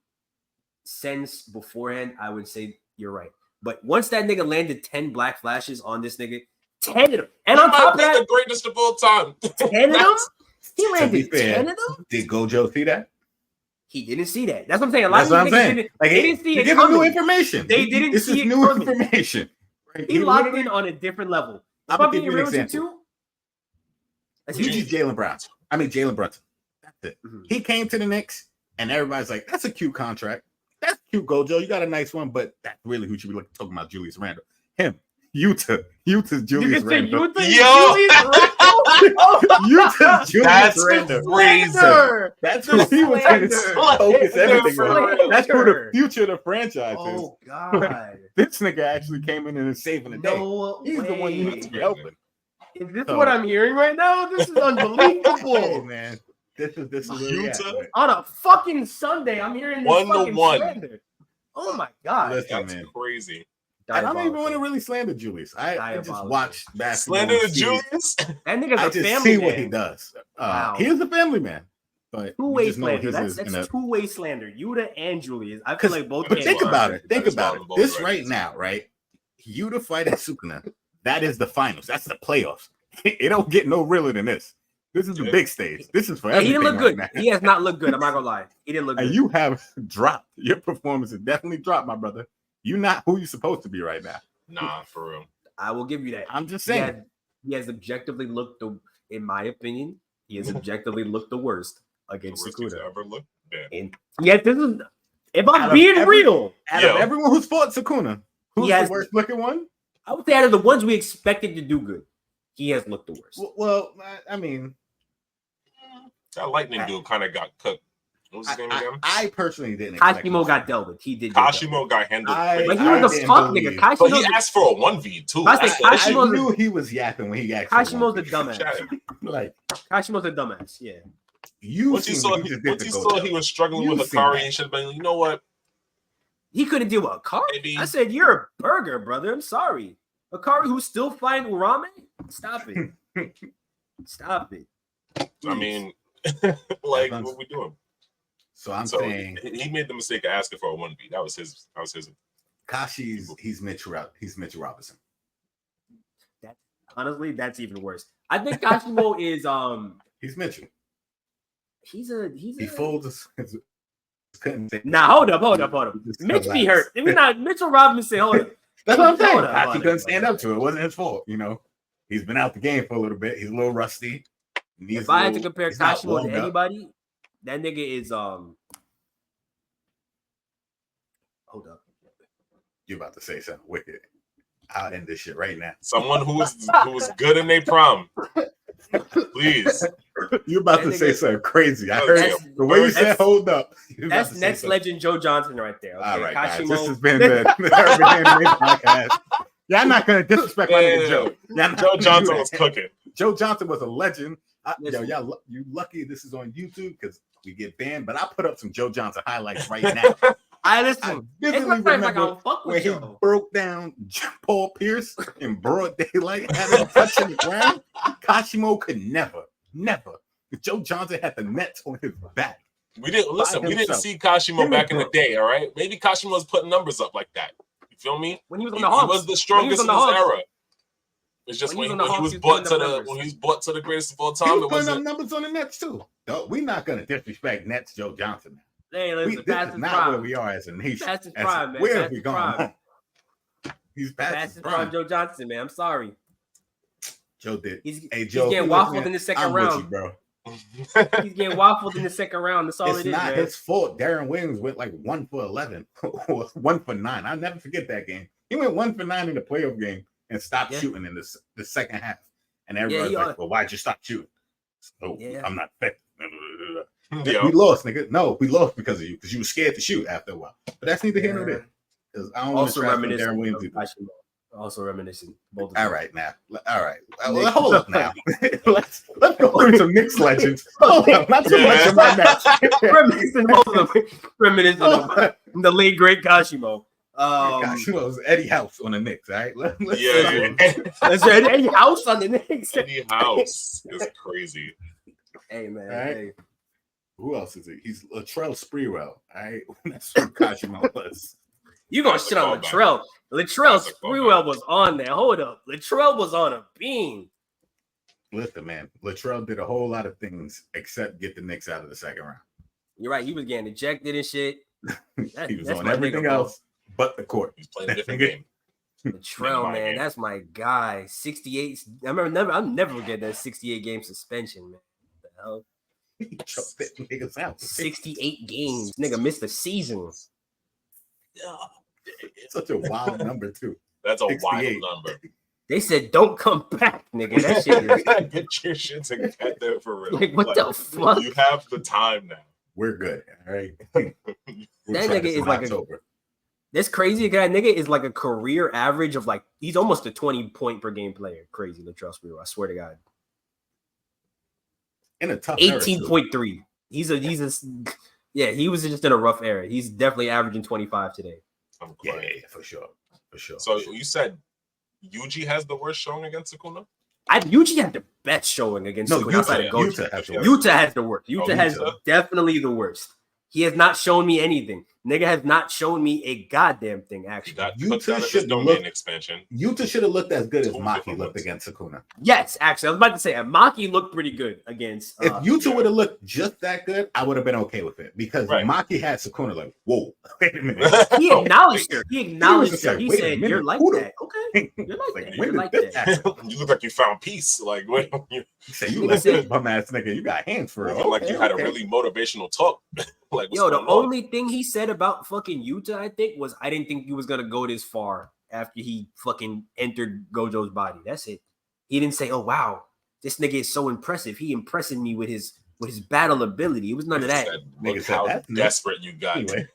sense beforehand, I would say you're right. But once that nigga landed 10 black flashes on this nigga, 10 of them, and on top of that, the greatest of all time. 10 of them. He landed 10 of them. Did Gojo see that? He didn't see that. That's what I'm saying. A lot of niggas didn't. Like, they didn't see it. Give him new information. They didn't this see is new information. Right? He locked in on a different level. I'm gonna give you an example. Yuji's Jalen Brunson. That's it. Mm-hmm. He came to the Knicks, and everybody's like, "That's a cute contract. That's cute, Gojo. You got a nice one, but that's really who should be talking about Julius Randle. Him, Yuta's Julius Randle. Yuta's Julius Randle. Crazy. That's who he was going to focus everything on. That's who the future of the franchise is. Oh God! This nigga actually came in and is saving the day. He's the one you need to be helping. Is this what I'm hearing right now? This is unbelievable, hey, man. This is Yuta on a fucking Sunday. I'm hearing this fucking slander. Oh my God, that's crazy. I don't even want to really slander Julius. I just watch basketball. Slander Julius? That nigga's I a just family see man. what he does. Wow. He is a family man. But two-way slander. That's two-way slander. Yuta and Julius. I feel like both. But think about it. This right now, right? Yuta fight at Sukuna. That is the finals. That's the playoffs. It don't get no realer than this. This is the big stage. This is for everything. He didn't look right good. Now. He has not looked good. I'm not gonna lie. He didn't look good. And you have dropped. Your performance has definitely dropped, my brother. You're not who you're supposed to be right now. Nah, for real. I will give you that. I'm just saying. He has objectively looked in my opinion, he has objectively looked the worst against The worst he's Sakuna. ever looked. And yet, this is if I'm being real. Out of everyone who's fought Sakuna, who's the worst looking one? I would say out of the ones we expected to do good, he has looked the worst. Well, I mean, that lightning dude kind of got cooked. What was his name again? I personally didn't. Kashimo got dealt with. He did. Kashimo got handled. But he was a fuck nigga. But he asked for a 1v too. I knew he was yapping when he asked. Kashimo's a dumbass. Like Kashimo's a dumbass. Yeah. Once you saw he was struggling with Hikari, he should have been. You know what? He couldn't deal with Hikari. I said, "You're a burger, brother. I'm sorry." Hikari, who's still fighting Urame? Stop it. Stop it. I mean, like, what we doing? So I'm saying he made the mistake of asking for a 1v. That was his. Kashi's he's Mitchell Robinson. Honestly, that's even worse. I think Kashimo is he's Mitchell. He folds his Nah, hold up. Mitch be hurt. If we're not Mitchell Robinson, hold up. That's what I'm saying. Kashi couldn't stand up to it. It wasn't his fault. You know, he's been out the game for a little bit. He's a little rusty. If I had to compare Kashimo to anybody, that nigga is hold up. You're about to say something wicked. I'll end this shit right now. Someone who was good in their prom. Please. You're about to say something crazy. I heard the way you said hold up. That's next legend Joe Johnson right there. Okay? All right, guys. This has been the Urban Anime Podcast. Y'all not going to disrespect my nigga Joe. Joe Johnson was cooking. Joe Johnson was a legend. You lucky this is on YouTube because we get banned, but I put up some Joe Johnson highlights right now. I listen. Vividly remember when he broke down Paul Pierce in broad daylight, had him touching the ground. Kashimo could never. Joe Johnson had the nets on his back. We didn't see Kashimo back in the day. All right, maybe Kashimo was putting numbers up like that. You feel me? When he was on the Hawks, he was the strongest in his era. It's just when he was brought to the greatest of all time. He was putting up numbers on the Nets too. We're not gonna disrespect Nets Joe Johnson. Hey, listen, this is not where we are as a nation. Past his prime, man. Where have we gone? He's past his prime. Joe Johnson, man. I'm sorry. Joe did. He's getting waffled in the second round. You, bro. He's getting waffled in the second round. That's all it is. It's not his fault. Darren Williams went like 1 for 11 or 1 for 9. I'll never forget that game. He went 1 for 9 in the playoff game and stopped shooting in the second half. And everybody's like, "Well, why'd you stop shooting?" So I'm not effective. We lost, nigga. No, we lost because of you, because you were scared to shoot after a while. But that's neither here nor there. Because I don't want to reminisce Darren Williams. Also reminiscent. All right, now. All right. Well, hold up now. let's go through some Knicks legends. Hold up, not too much of my match. Reminiscent of the late great Kashimo. Kashimo's Eddie House on the Knicks, all right? Let's Eddie House on the Knicks. Eddie House is crazy. Hey, man. Right? Hey. Who else is it? He's Latrell Sprewell. All right. That's who Kashimo was. You gonna shit on Latrell. Latrell Sprewell was on there. Hold up. Latrell was on a beam. Listen, man. Latrell did a whole lot of things except get the Knicks out of the second round. You're right. He was getting ejected and shit. He was on everything else but the court. He's playing a different game. Latrell, man, that's my guy. 68. I'm never forget that 68 game suspension, man. What the hell? 68 games. Nigga missed the season. Yeah. Such a wild number, too. That's a 68. Wild number. They said, don't come back, nigga. That shit is... Get your shit together for real. Like, what the fuck? You have the time now. We're good, all right? That nigga is like October. This crazy guy, nigga, is like a career average of like, he's almost a 20-point per game player. Crazy, Latrell Sprewell. I swear to God. In a tough 18.3. He was just in a rough era. He's definitely averaging 25 today. Yeah, for sure. So you said Yuji has the worst showing against Sakuna? Yuji had the best showing against Sakuna. Yuta has the worst. Yuta has definitely the worst. He has not shown me anything. Nigga has not shown me a goddamn thing, He actually. got Yuta cooked out of his should domain look- expansion. Yuta should have looked as good as Two Maki different looked looks. against Sukuna. Yes, actually. I was about to say, Maki looked pretty good against. If Yuta yeah. would have looked just that good, I would have been okay with it because Right. Maki had Sukuna like, whoa, wait a minute. he acknowledged her. He acknowledged just her. like, he wait a said, minute, "You're like who the- that." Okay, you're like Like, that. when You're did like this that. happen? You look like you found peace. Like, wait, you He said, you like this bum ass nigga. You got hands for real. like Okay, you had okay. a really motivational talk. Like, what's Yo, the going on? only thing he said about fucking Yuta, I think, was I didn't think he was gonna go this far after he fucking entered Gojo's body. That's it. He didn't say, "Oh wow, this nigga is so impressive. He impressed me with his battle ability." It was none of that. Said, Nigga look said how that's me. desperate you got. Anyway,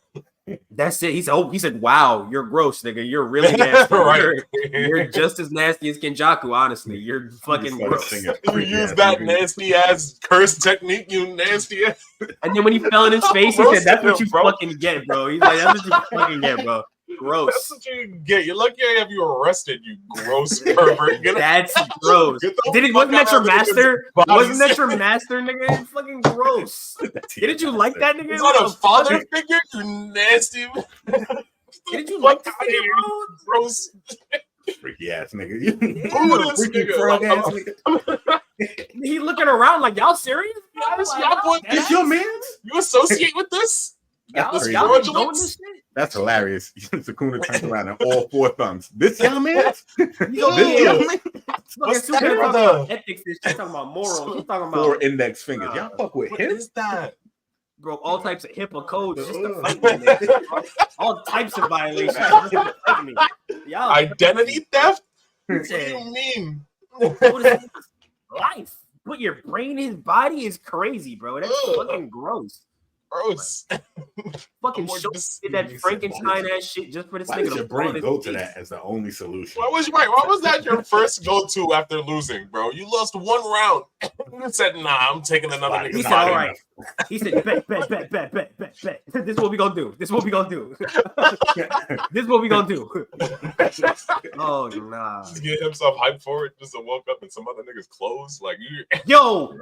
That's it. He said, "Oh, he said, wow, you're gross, nigga. You're really nasty. Right. You're just as nasty as Kenjaku. Honestly, you're fucking started gross." singing You freaky use ass that nigga. nasty ass curse technique, you nasty ass. And then when he fell in his face, he Roasted said, "That's what him, you bro. fucking get, bro." He's like, "That's what you fucking get, bro." That's Gross. what you get. You're lucky I have you arrested, you gross pervert. Get That's gross. Get the Did it? fuck Wasn't that out your of niggas' master? bodies. Wasn't that your master, nigga? It's fucking gross. Didn't you like that, nigga? He's What not the a father fuck? figure, you nasty. Didn't you Fuck like that, outta here, nigga, you gross. Freaky ass nigga. Who is this Freaky nigga? frog Like, ass nigga. He looking around like, y'all serious? Y'all boy- It's your man's? You associate with this? Y'all, That's y'all crazy. been doing this shit? That's hilarious. Sukuna turns around and all four thumbs. This young man? Yo, This yeah. young man? Look, What's Super that, talking brother? about ethics. She's talking about morals. She's talking Four about, index fingers. Y'all fuck with What him? is that? bro, all types of HIPAA codes just to Ugh. fight me, nigga. All types of violations just to fight me. Y'all Identity theft? He What do said, you mean? what is life? Put your brain in his body is crazy, bro. That's Ugh. fucking gross. Gross. Fucking More show dis- did that Frankenstein ass shit just for this Why nigga does to your fall on brain his go to face. that as the only solution? Why was that your first go-to after losing, bro? You lost one round. You said, nah, I'm taking another Body He nigga's said, not all body. right. He said, bet. This is what we gonna do. This is what we gonna do. This is what we gonna do. Oh, nah. Just get himself hyped for it just to walk up in some other nigga's clothes. Like, you Yo,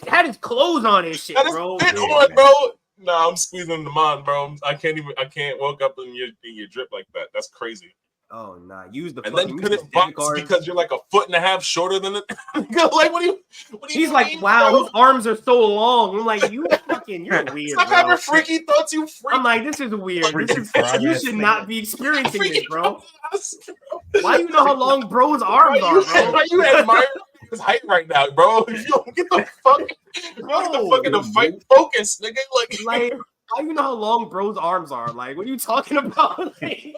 had his clothes on and shit, got his bro. fit Yeah, on, man. bro. Nah, I'm squeezing them on, bro. I can't walk up in your drip like that. That's crazy. Oh, nah. Use the And fucking then use couldn't the box debit card. because you're like a foot and a half shorter than it. Like, what do you He's like, mean, wow, bro? his arms are so long. I'm like, you're weird, Stop bro. having freaky thoughts, you freak. I'm like, this is weird. Freaking You frog-ass should nigga. not be experiencing this, Freaky bro. ass. Why you know how long bro's arms are, bro? Why you admiring his height right now, bro? If you don't get the fuck, you don't get the fuck in the fight focus, nigga. Like, how you know how long bro's arms are? Like, what are you talking about? Like,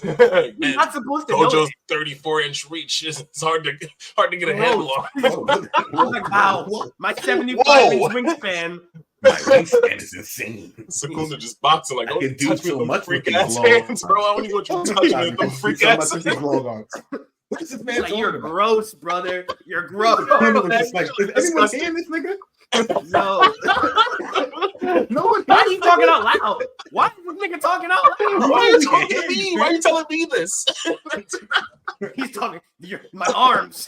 you're Man, not supposed to know Gojo's that. 34-inch reach. It's hard to get a handle on. I'm like, wow, my 75-inch Whoa. wingspan. My wingspan is insane. Sakuna just boxing like, I don't can do touch me so with them much with freak ass these long hands, bro. I don't even want you to touch me with them freak ass hands. What is this He's man like, talking you're about? gross, brother. You're gross. Sukuna was just like, is anyone Disgusting. hearing this nigga? No. No one. Why are you talking out loud? Why is this nigga talking out loud? Why are you talking to me? Why are you telling me this? He's talking. My arms.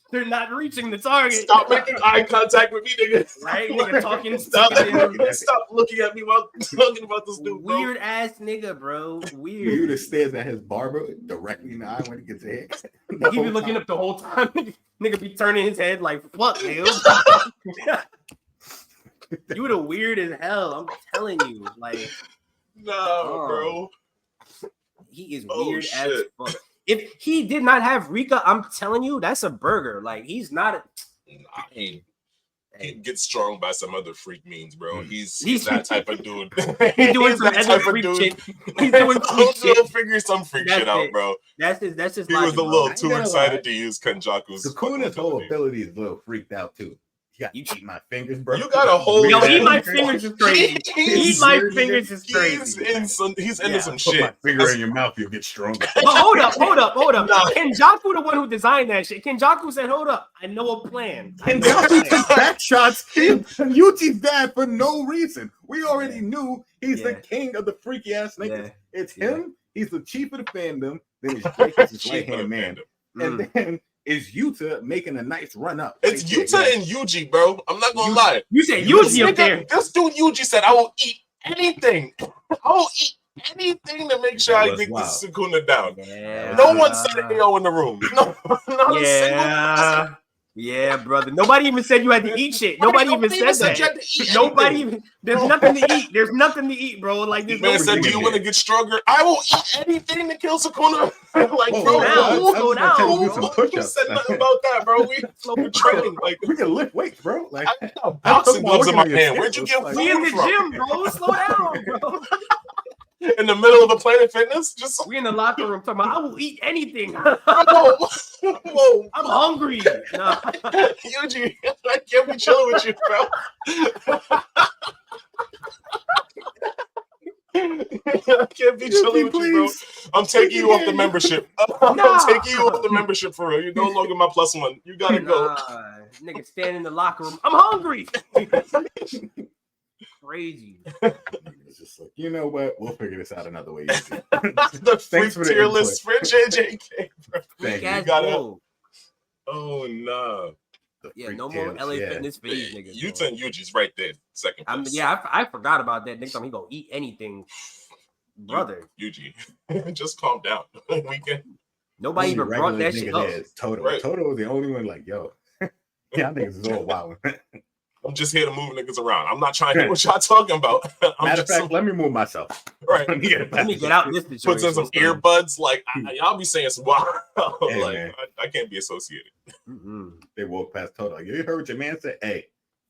They're not reaching the target. Stop making eye contact with me, nigga. Right? Nigga talking. Stop, Stop. stop looking at me while talking about this dude, bro. Weird ass nigga, bro. You Weird. just stares at his barber directly in the eye when he gets hit. He be looking up the whole time. Nigga be turning his head like, fuck, dude. You the weird as hell. I'm telling you. Like, No, bro. he is Oh, weird as shit. fuck. If he did not have Rika, I'm telling you, that's a burger. Like, he's not a. I mean, he gets strong by some other freak means, bro. He's He's- that type of dude. He's doing He's some that other type of freak dude. shit. He's doing freak shit. He'll figure some freak That's shit out, it. bro. That's his He was logic, a bro. little I ain't too gonna excited lie. to use Kenjaku's Sukuna's whole ability. ability is a little freaked out too. You got You- to eat my fingers, bro. You got a whole- Yo, eat my Fingers. fingers is crazy. Eat my fingers is He's crazy. he's into Yeah. some Put my shit. finger in your mouth, you'll get stronger. But hold up. Nah. Kenjaku the one who designed that shit. Kenjaku said, hold up, I know a plan. And Yaku took back shots in Yuchi's dad for no reason. We already knew he's the Yeah. king of the freaky ass niggas. Yeah. It's Yeah. him. He's the chief of the fandom. Then it's Jake, his Chief right of the hand man. fandom. Mm. And then is Yuta making a nice run up. It's Yuta and Yuji, bro. I'm not gonna lie. You said Yuji up there. This dude Yuji said, "I will eat anything. I will eat anything to make sure I get this Sukuna down." Yeah. No one said AO in the room. No, not a single person. Yeah, brother. Nobody even said you had to eat shit. Nobody even said that. You had to eat Nobody anything. even. There's nothing to eat. There's nothing to eat, bro. Like this Man said, "Do you want to get stronger?" I will eat anything to kill Sukuna. Like, bro, who said nothing about that, bro? We training. Like, we can lift weights, bro. Like, I got boxing gloves in my hand. Where'd you get food from? We in the gym, bro. Slow down, bro. In the middle of a Planet Fitness, just we in the locker room talking about, I will eat anything. Whoa. I'm hungry. Nah. Yuji, I can't be chilling with you, bro. I can't be chilling with you, bro. I'm taking you off the membership. I'm taking you off the membership for real. You're no longer my +1. You gotta go. Nigga, stand in the locker room. I'm hungry. Crazy. It's just like, you know what? We'll figure this out another way. The free tier list for JJK, bro. You gotta. Oh no. Yeah, no more LA Fitness phase, nigga. Yuta and Yuji's right there, second place. I forgot about that. Next time he gonna eat anything, brother. Yuji, just calm down. Weekend. Nobody even brought that shit up. Toto. Right. Toto was the only one. Like, yo, yeah, I think this is all wild. I'm just here to move niggas around. I'm not trying to hear what y'all talking about. Matter of fact, let me move myself. Right. Let me get out this situation. Puts in some earbuds. Like, y'all be saying some wow. Hey, like, I can't be associated. They walk past Toto. You heard what your man said? Hey.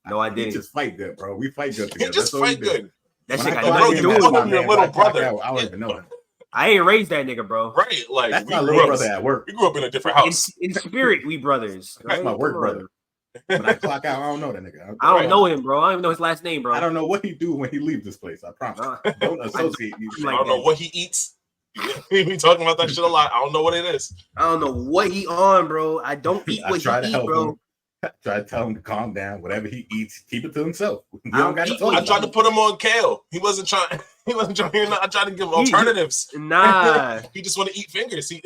No, I didn't. We just fight good, bro. We fight good together. We just fight good. That shit got nothing to do with him. Your little brother. I don't even know him. I ain't raised that nigga, bro. Right. Like, that's my little brother at work. We grew up in a different house. In spirit, we brothers. That's my work brother. When I clock out, I don't know that nigga. I don't know him, bro. I don't even know his last name, bro. I don't know what he do when he leaves this place. I promise. Don't associate me. I don't know what he eats. We talking about that shit a lot. I don't know what it is. I don't know what he on, bro. I don't eat what he eat, bro. Him. Try to tell him to calm down. Whatever he eats, keep it to himself. I tried to put him on kale. He wasn't trying. He wasn't trying. I tried to give him alternatives. Nah, he just want to eat fingers. He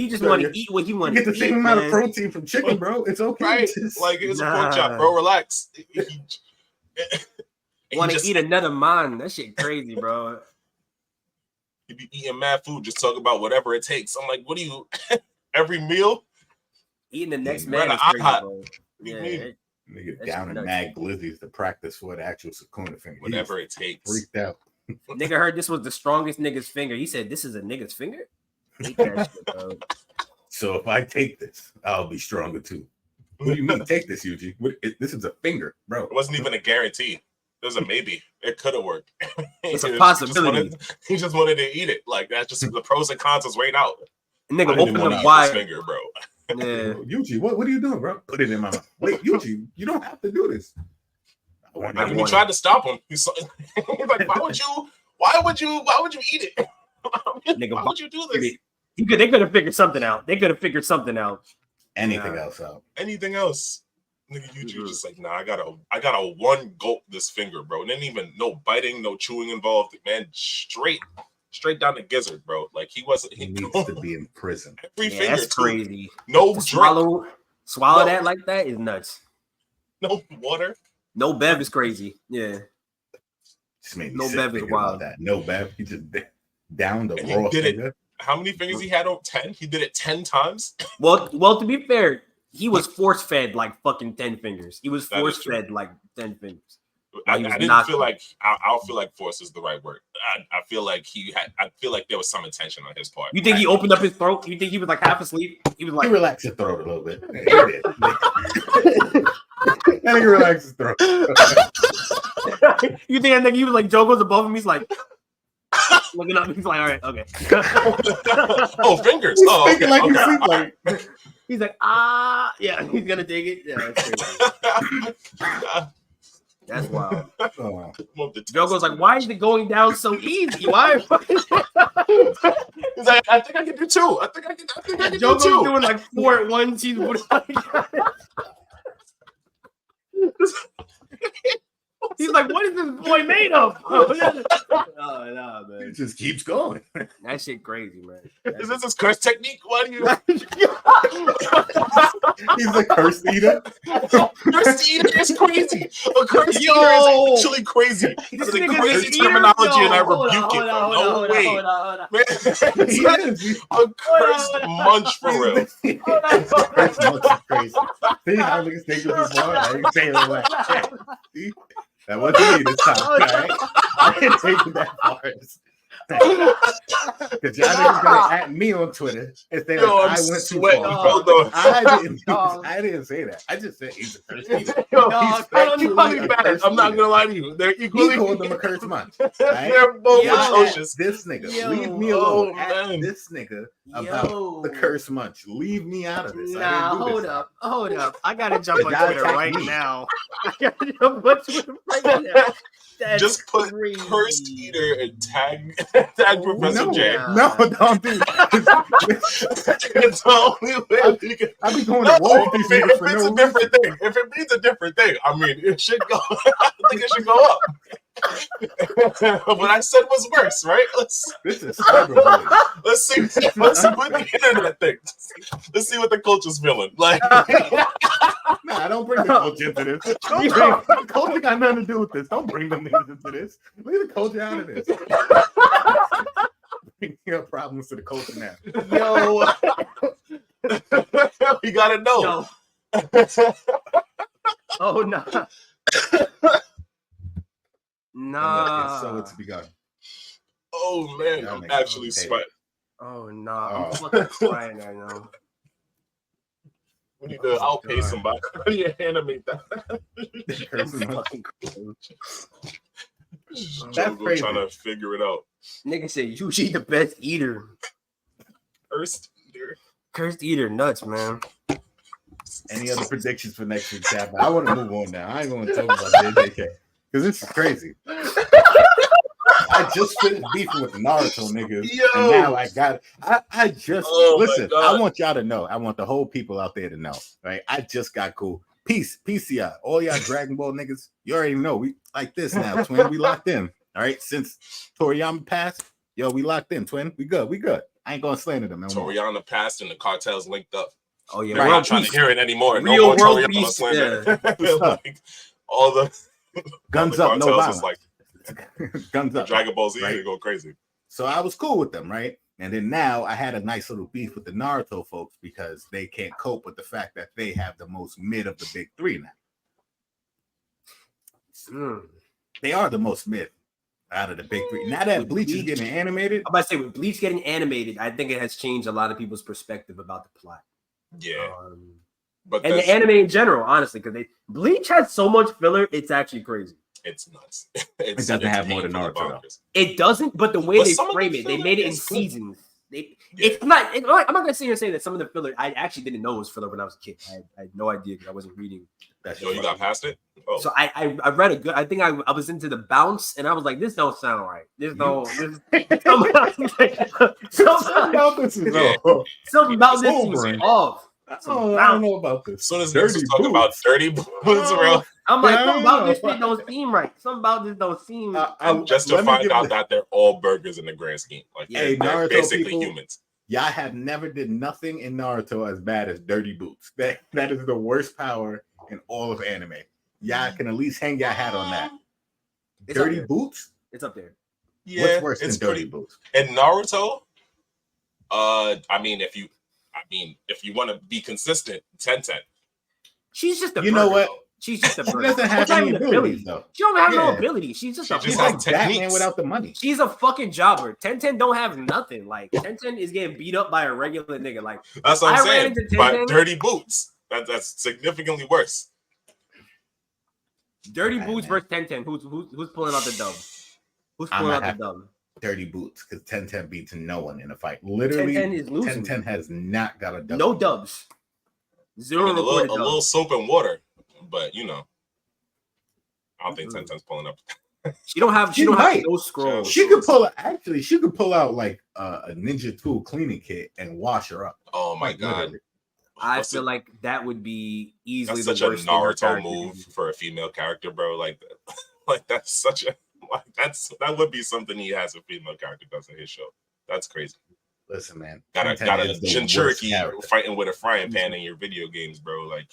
just want to eat what he want to eat. Get the same amount of protein from chicken, bro. It's okay. Right? Like it's a pork chop, bro. Relax. Want to eat another man? That shit crazy, bro. You be eating mad food. Just talk about whatever it takes. I'm like, what do you? Every meal. Eating the next man is crazy, bro. Yeah, nigga down in mad glizzies to practice for the actual Sukuna finger. Whatever it takes. Freaked out. Nigga heard this was the strongest nigga's finger. He said, "This is a nigga's finger." Eat that shit, bro. So if I take this, I'll be stronger too. What do you mean take this, Yuji? This is a finger, bro. It wasn't even a guarantee. It was a maybe. It could have worked. It's a possibility. He just wanted to eat it. Like that's just the pros and cons was weighed out. Nigga, open the wide finger, bro. Yeah. Yuji, what are you doing, bro? Put it in my mouth. Wait, Yuji, you don't have to do this. We tried to stop him. He's like, why would you eat it? Nigga, why would you do this? They could have figured something out. Anything else out. Anything else. Nigga, Yuji was just like, nah, I gotta one gulp this finger, bro. And then even no biting, no chewing involved. Man, straight down the gizzard, bro. Like he needs to be in prison. Every finger, that's crazy. No swallow that like that is nuts. No water. No bev is crazy. Yeah. No bev is wild. That. No bev. He just down the raw finger. How many fingers he had on 10? He did it 10 times. Well, to be fair, he was force fed like fucking 10 fingers. He was force fed like 10 fingers. I didn't feel like I don't feel like force is the right word. I feel like I feel like there was some intention on his part. You think he opened up his throat? You think he was like half asleep? He was like, he relaxed his throat a little bit. He did. I think he relaxed his throat. You think that nigga, he was like, Joe goes above him, he's like looking up, he's like, all right, okay. Oh, fingers. He's thinking like he's sleep like. He's like, yeah, he's gonna take it. Yeah, that's wild. Joe goes like, why is it going down so easy? Why? He's like, I think I can do two. I think I can Joe do two. Doing like 4 at once. He's like, what is this boy made of? Oh, no, man. It just keeps going. That That shit crazy, man. Is this his curse technique? Why do you? He's a curse eater. Curse eater is crazy. A curse eater is actually crazy. This is crazy terminology, and I rebuke it. No way, man. A cursed munch for real. Curse munch is crazy. See how niggas think of this one? I ain't saying it like that. See? That wasn't me this time. All right? I didn't take it that far. Because y'all niggas gonna at me on Twitter and say like, I went too far. I didn't say that. I just said he's a curse eater. He's equally bad. I'm not gonna lie to you. They're equally. He called them a curse munch. Right? They're both atrocious. This nigga, leave me alone. At this nigga about the curse munch. Leave me out of this. Nah, hold up. I gotta jump on Twitter right now. I gotta jump on Twitter right now. That's just put crazy. Cursed eater and tag Professor J. No, don't do that. It's the only way you can. I be going to war with these niggas for no different thing. If it means a different thing, I mean, it should go. I think it should go up. What I said was worse, right? This is cyberbullying. Let's see what the internet thinks. Let's see what the culture's feeling. Like, nah, don't bring the culture into this. The culture got nothing to do with this. Don't bring them niggas into this. Leave the culture out of this. Bring your problems to the culture now. Yo, we gotta know. Oh no. Nah. So it's begun. Oh man, I'm actually sweating. Oh no, I'm fucking crying right now. We need to outpay somebody. How do you animate that? That's crazy. Trying to figure it out. Nigga said Yuji the best eater. Cursed eater nuts, man. Any other predictions for next week's tab? I want to move on now. I ain't going to talk about JJK because this is crazy. I just finished beefing with the Naruto niggas, and now I got. I just listen. I want y'all to know. I want the whole people out there to know. Right? I just got cool. Peace, PCI. All y'all Dragon Ball niggas, you already know we like this now, twin. We locked in. All right. Since Toriyama passed, yo, we locked in, twin. We good. We good. I ain't gonna slander them. Toriyama passed and the cartels linked up. Oh yeah, we're not trying to hear it anymore. Real no more world Toriyama slander. Yeah. Like, all the guns all up, the no cartels violence. is like Guns up. Dragon Ball Z, right? They go crazy. So I was cool with them, right? And then now I had a nice little beef with the Naruto folks because they can't cope with the fact that they have the most mid of the big three now. They are the most mid out of the big three. Now that Bleach is getting animated, I'm about to say with Bleach getting animated, I think it has changed a lot of people's perspective about the plot. Yeah, but and the anime in general, honestly, because Bleach has so much filler, it's actually crazy. It's nuts. It doesn't have more than Naruto. Though. It doesn't, but the way they frame it, they made it in seasons. It's not. I'm not gonna sit here and say that some of the filler I actually didn't know was filler when I was a kid. I had no idea because I wasn't reading. Yo, you got past it? Oh. So I read a good. I think I was into the bounce, and I was like, this don't sound right. Something about this is off. I don't know about this. As soon as niggas talking about dirty boots, bro. I'm like, something about this shit don't seem right. Something about this don't seem. Just to find out that they're all burgers in the grand scheme. Like, they're basically people, humans. Y'all have never did nothing in Naruto as bad as dirty boots. That is the worst power in all of anime. Y'all can at least hang your hat on that. Dirty boots? It's up there. Yeah, what's worse than dirty boots? In Naruto, I mean, if you want to be consistent, 10-10. She's just a you know what? Though. She's just a she doesn't have any abilities, though. She don't have no ability. She's just like Batman without the money. She's a fucking jobber. 10-10 don't have nothing. Like 10-10 is getting beat up by a regular nigga. Like that's what I'm saying. By dirty boots. That's significantly worse. Dirty boots versus 10-10. Who's pulling out the dub? Who's pulling out the dub? Dirty boots, because 10-10 beats no one in a fight. Literally, 10-10 is losing. 10-10 has not got a dub. No dubs. Zero. I mean, a little soap and water, but you know, I don't think 10-10's pulling up. She don't have no scrolls. She could pull out like a Ninja Tool cleaning kit and wash her up. Oh my god. Literally. I feel like that would be easily that's the such worst a Naruto move for a female character, bro. Like that's such a that would be something he has a female character does in his show. That's crazy. Listen, man. Got a Is the worst Cherokee character. fighting with a frying pan in your video games, bro. Like,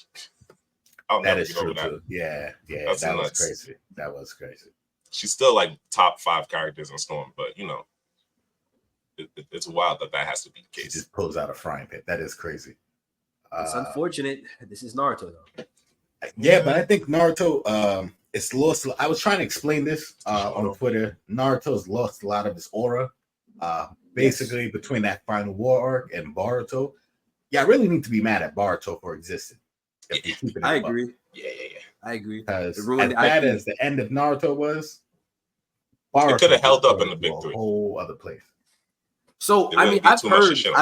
I'll That never is get over true that. too. Yeah, That's that was nuts. crazy. That was crazy. She's still like top 5 characters in Storm, but you know, it's wild that has to be the She case. just pulls out a frying pan. That is crazy. It's unfortunate. This is Naruto though. Yeah, but I think Naruto, it's lost. I was trying to explain this on Twitter. Naruto's lost a lot of his aura. Basically, between that final war arc and Boruto. Yeah, I really need to be mad at Boruto for existing. I agree. Yeah. I agree. Because as ruined the bad IP. as the end of Naruto was, Boruto It could have held up in the to big a 3. whole other place. So There I wouldn't mean, be too much to shit on.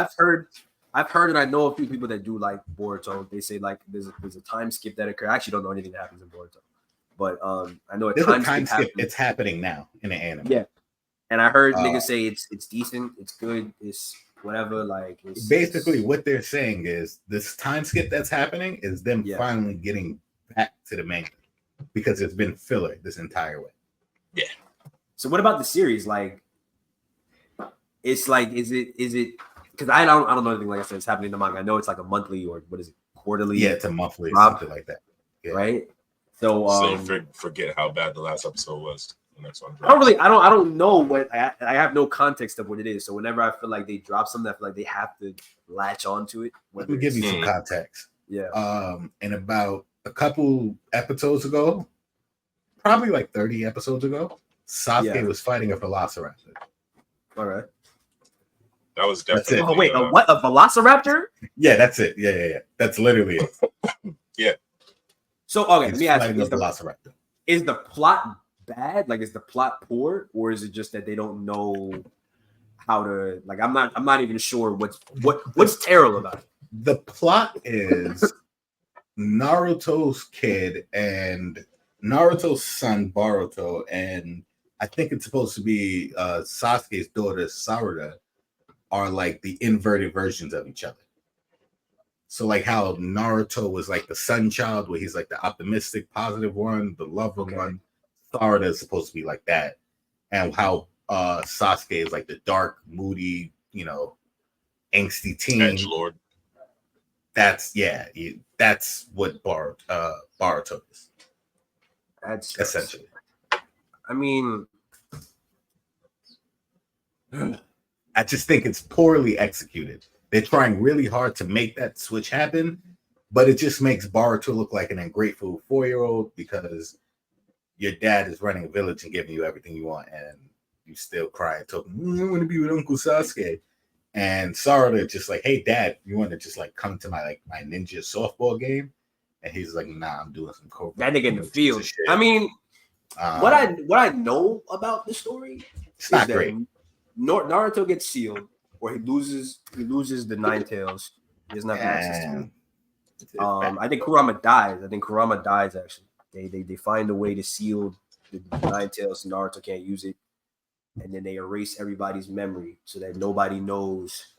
I've heard, and I know a few people that do like Boruto. They say like there's a time skip that occurs. I actually don't know anything that happens in Boruto, but I know There's a time skip. happens. It's happening now in the anime. Yeah, and I heard niggas say it's decent, it's good, it's whatever. Like it's, Basically, what they're saying is this time skip that's happening is them Yeah. finally getting back to the main because it's been filler this entire way. Yeah. So what about the series? Like, it's like, is it? Because I don't know anything. Like I said, it's happening in the manga. I know it's like a monthly or what is it, quarterly? Yeah, it's a monthly or drop, something like that. Yeah. right? So you forget how bad the last episode was. The next one. I don't know what I have no context of what it is. So whenever I feel like they drop something, I feel like they have to latch onto it. Let me give you some context. Yeah. And about a couple episodes ago, probably like 30 episodes ago, Sasuke was fighting a velociraptor. All right. That was definitely. Oh wait, what? A velociraptor? Yeah, that's it. Yeah. That's literally it. Yeah. So okay, let me ask you: velociraptor. Is the plot bad? Like, is the plot poor, or is it just that they don't know how to? Like, I'm not even sure what's terrible about it. The plot is Naruto's kid and Naruto's son Boruto, and I think it's supposed to be Sasuke's daughter Sarada, are like the inverted versions of each other. So like how Naruto was like the sun child, where he's like the optimistic, positive one, the lover one. Sarada is supposed to be like that, and how Sasuke is like the dark, moody, angsty teen. Edgelord. That's what Boruto is. That's essentially. I mean, I just think it's poorly executed. They're trying really hard to make that switch happen, but it just makes Boruto look like an ungrateful 4-year-old because your dad is running a village and giving you everything you want, and you still cry and talking, I want to be with Uncle Sasuke. And Sarada just like, hey, Dad, you want to just like come to my ninja softball game? And he's like, nah, I'm doing some coke. That nigga in the field. I mean, what I know about the story, it's not great. Naruto gets sealed, or he loses the 9 tails. He doesn't have access to it. I think Kurama dies. Actually, they find a way to seal the 9 tails, so Naruto can't use it, and then they erase everybody's memory so that nobody knows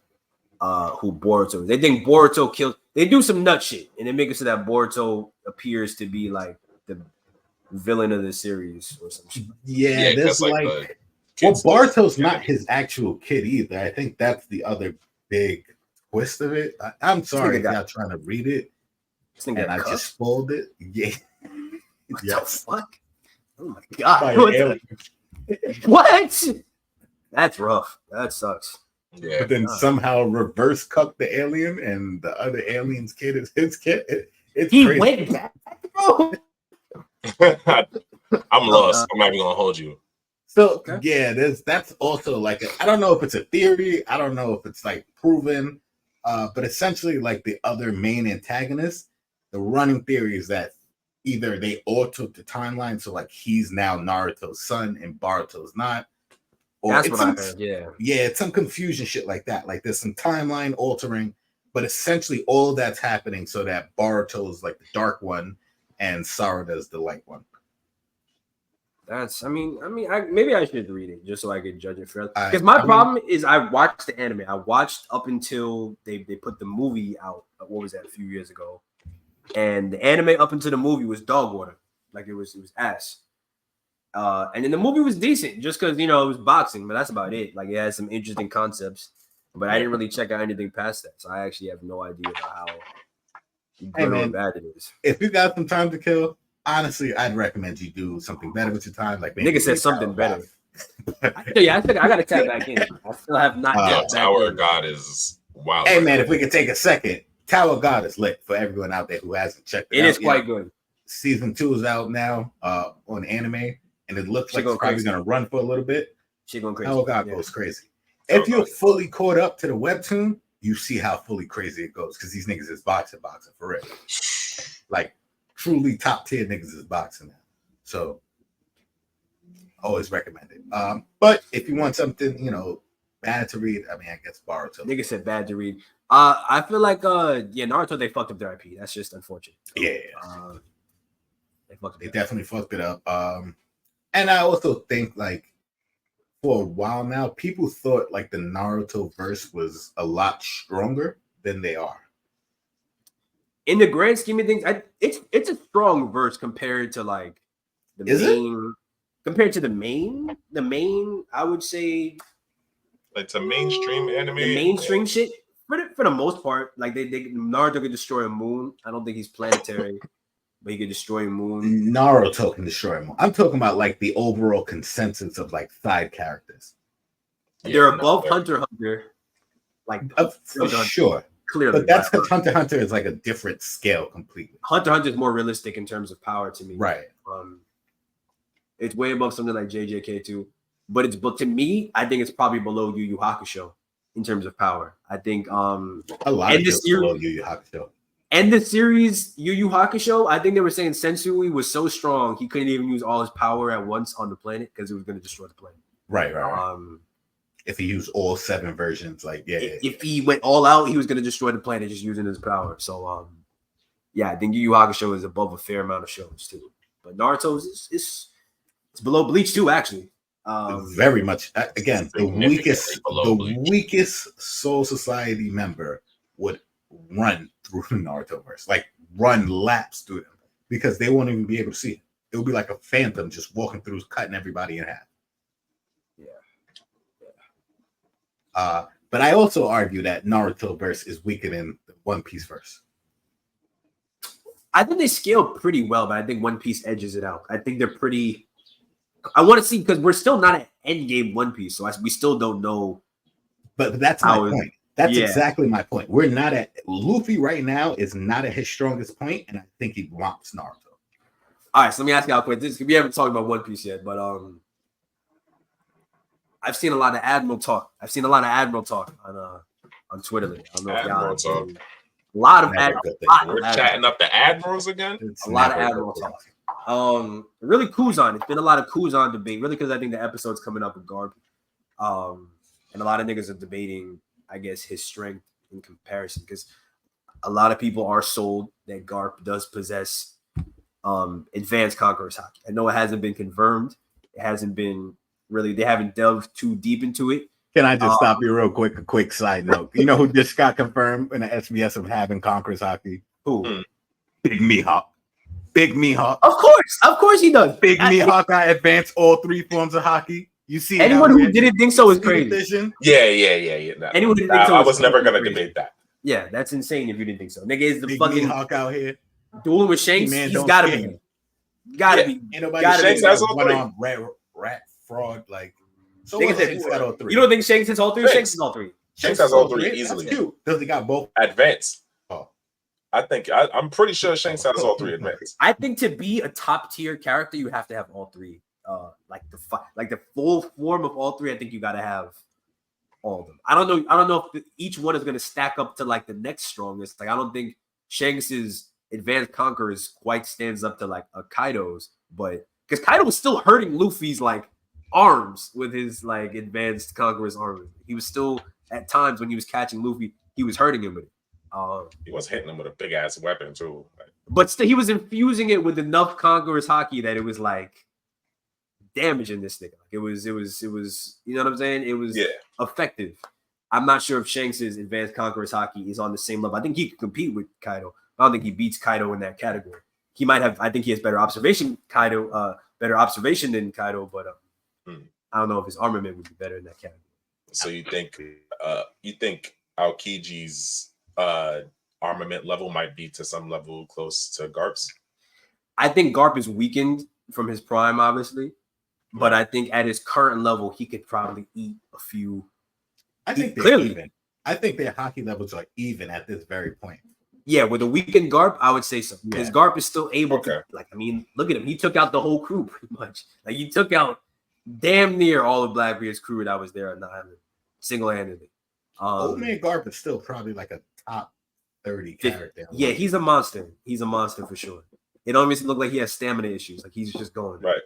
who Boruto is. They think Boruto killed. They do some nut shit, and they make it so that Boruto appears to be like the villain of the series or some shit. Yeah, there's like Boruto's not his actual kid either. I think that's the other big twist of it. I'm sorry if y'all trying to read it, and I just spoiled it. Yeah. What the fuck? Oh my god! What? That's rough. That sucks. Yeah. But then somehow reverse cuck the alien, and the other alien's kid is his kid. It's crazy. Went back, bro. I'm lost. I'm not even gonna hold you. So yeah, that's also like I don't know if it's a theory. I don't know if it's like proven, but essentially like the other main antagonist, the running theory is that either they altered the timeline, so like he's now Naruto's son and Boruto's not. Or that's what I heard. Yeah, it's some confusion shit like that. Like there's some timeline altering, but essentially all of that's happening so that Boruto's like the dark one and Sarada's the light one. That's. I mean, maybe I should read it just so I could judge it fairly. Because my problem is I watched the anime. I watched up until they put the movie out. What was that? A few years ago, and the anime up until the movie was dog water. Like it was ass. And then the movie was decent just because it was boxing, but that's about it. Like it had some interesting concepts, but I didn't really check out anything past that. So I actually have no idea about how good or bad it is. If you got some time to kill, honestly, I'd recommend you do something better with your time. Like maybe Nigga said something better. I gotta tap back in. I still have not. Tower of God is wild. Hey man, if we could take a second, Tower of God is lit for everyone out there who hasn't checked it out. It is quite good. Season 2 is out now on anime, and it looks like it's probably going to run for a little bit. She going crazy. Tower of God goes crazy. If you're fully caught up to the webtoon, you see how fully crazy it goes because these niggas is boxing for real. Like truly top tier niggas is boxing now. So always recommended. But if you want something, bad to read, I mean, I guess borrow to. Nigga said bad to read. I feel like Naruto, they fucked up their IP. That's just unfortunate. Yeah. They definitely fucked it up. And I also think like for a while now, people thought like the Naruto verse was a lot stronger than they are. In the grand scheme of things, it's a strong verse compared to like the main. Compared to the main, I would say like the mainstream anime, the mainstream shit. For the most part, like Naruto could destroy a moon. I don't think he's planetary, but he could destroy a moon. Naruto can destroy a moon. I'm talking about like the overall consensus of like side characters. They're above Hunter x Hunter, like for sure. Clearly, but that's because Hunter x Hunter is like a different scale completely. Hunter x Hunter is more realistic in terms of power to me. Right. It's way above something like JJK2, but to me, I think it's probably below Yu Yu Hakusho in terms of power. I think a lot of below Yu Yu Hakusho. And the series Yu Yu Hakusho, I think they were saying Sensui was so strong he couldn't even use all his power at once on the planet because it was going to destroy the planet. Right. If he used all 7 versions, like if he went all out, he was going to destroy the planet just using his power. So I think Yu Yu Hakusho is above a fair amount of shows too. But Naruto is it's below Bleach too, actually. Very much. Again, the weakest Soul Society member would run through Naruto Verse, like run laps through them because they won't even be able to see it. It would be like a phantom just walking through, cutting everybody in half. Yeah. But I also argue that Naruto Verse is weaker than the One Piece verse. I think they scale pretty well, but I think One Piece edges it out. I think they're pretty. I want to see because we're still not at endgame One Piece, so we still don't know. But that's my point. That's exactly my point. We're not at Luffy right now is not at his strongest point, and I think he wants Naruto. All right, so let me ask you how quick this. We haven't talked about One Piece yet, but I've seen a lot of Admiral talk. On Twitter. I don't know if y'all talk. A lot of Admiral. We're chatting up the Admirals again. A lot of Admiral talk. Really Kuzan. It's been a lot of Kuzan debate, really, because I think the episode's coming up with Garp. And a lot of niggas are debating, I guess, his strength in comparison, because a lot of people are sold that Garp does possess advanced Conqueror's Haki. I know it hasn't been confirmed. It hasn't been really, they haven't delved too deep into it. Can I just stop you real quick? A quick side note. You know who just got confirmed in the SBS of having Conqueror's Haki? Who? Big Mihawk. Big Mihawk. Of course he does. Big Mihawk got advanced all 3 forms of Haki. You see, anyone who didn't think so is crazy. Yeah. Anyone who didn't think so, I was never gonna debate that. Yeah, that's insane if you didn't think so. Nigga is the Big fucking Mihawk out here dueling with Shanks. He's gotta be. Gotta be. Ain't nobody Shanks has all 3. Rat fraud like. So Shanks got all 3. You don't think Shanks has all 3? Shanks has all 3. Shanks has all 3 easily. Does he got both advanced? I'm pretty sure Shanks has all 3 advanced. I think to be a top tier character, you have to have all 3. Like the full form of all 3. I think you gotta have all of them. I don't know if each one is gonna stack up to like the next strongest. Like I don't think Shanks's advanced Conquerors quite stands up to like a Kaido's, but because Kaido was still hurting Luffy's like arms with his like advanced Conqueror's armor. He was still at times when he was catching Luffy, he was hurting him with it. He was hitting him with a big ass weapon too. But still, he was infusing it with enough Conqueror's Haki that it was like damaging this nigga. Like it was, you know what I'm saying? It was effective. I'm not sure if Shanks's advanced Conqueror's Haki is on the same level. I think he could compete with Kaido. I don't think he beats Kaido in that category. He might have, I think he has better observation, better better observation than Kaido, but Hmm. I don't know if his armament would be better in that category. So you think Aokiji's armament level might be to some level close to Garp's? I think Garp is weakened from his prime, obviously, but I think at his current level, he could probably eat a few. I think they're clearly even. I think their hockey levels are even at this very point. Yeah, with a weakened Garp, I would say so. Because Garp is still able to, like, I mean, look at him. He took out the whole crew pretty much. Like, he took out damn near all of Blackbeard's crew that was there on the island, single-handedly. Old Man Garp is still probably like a top 30 character. Yeah, he's a monster. He's a monster for sure. It don't even look like he has stamina issues. Like, he's just going. Right.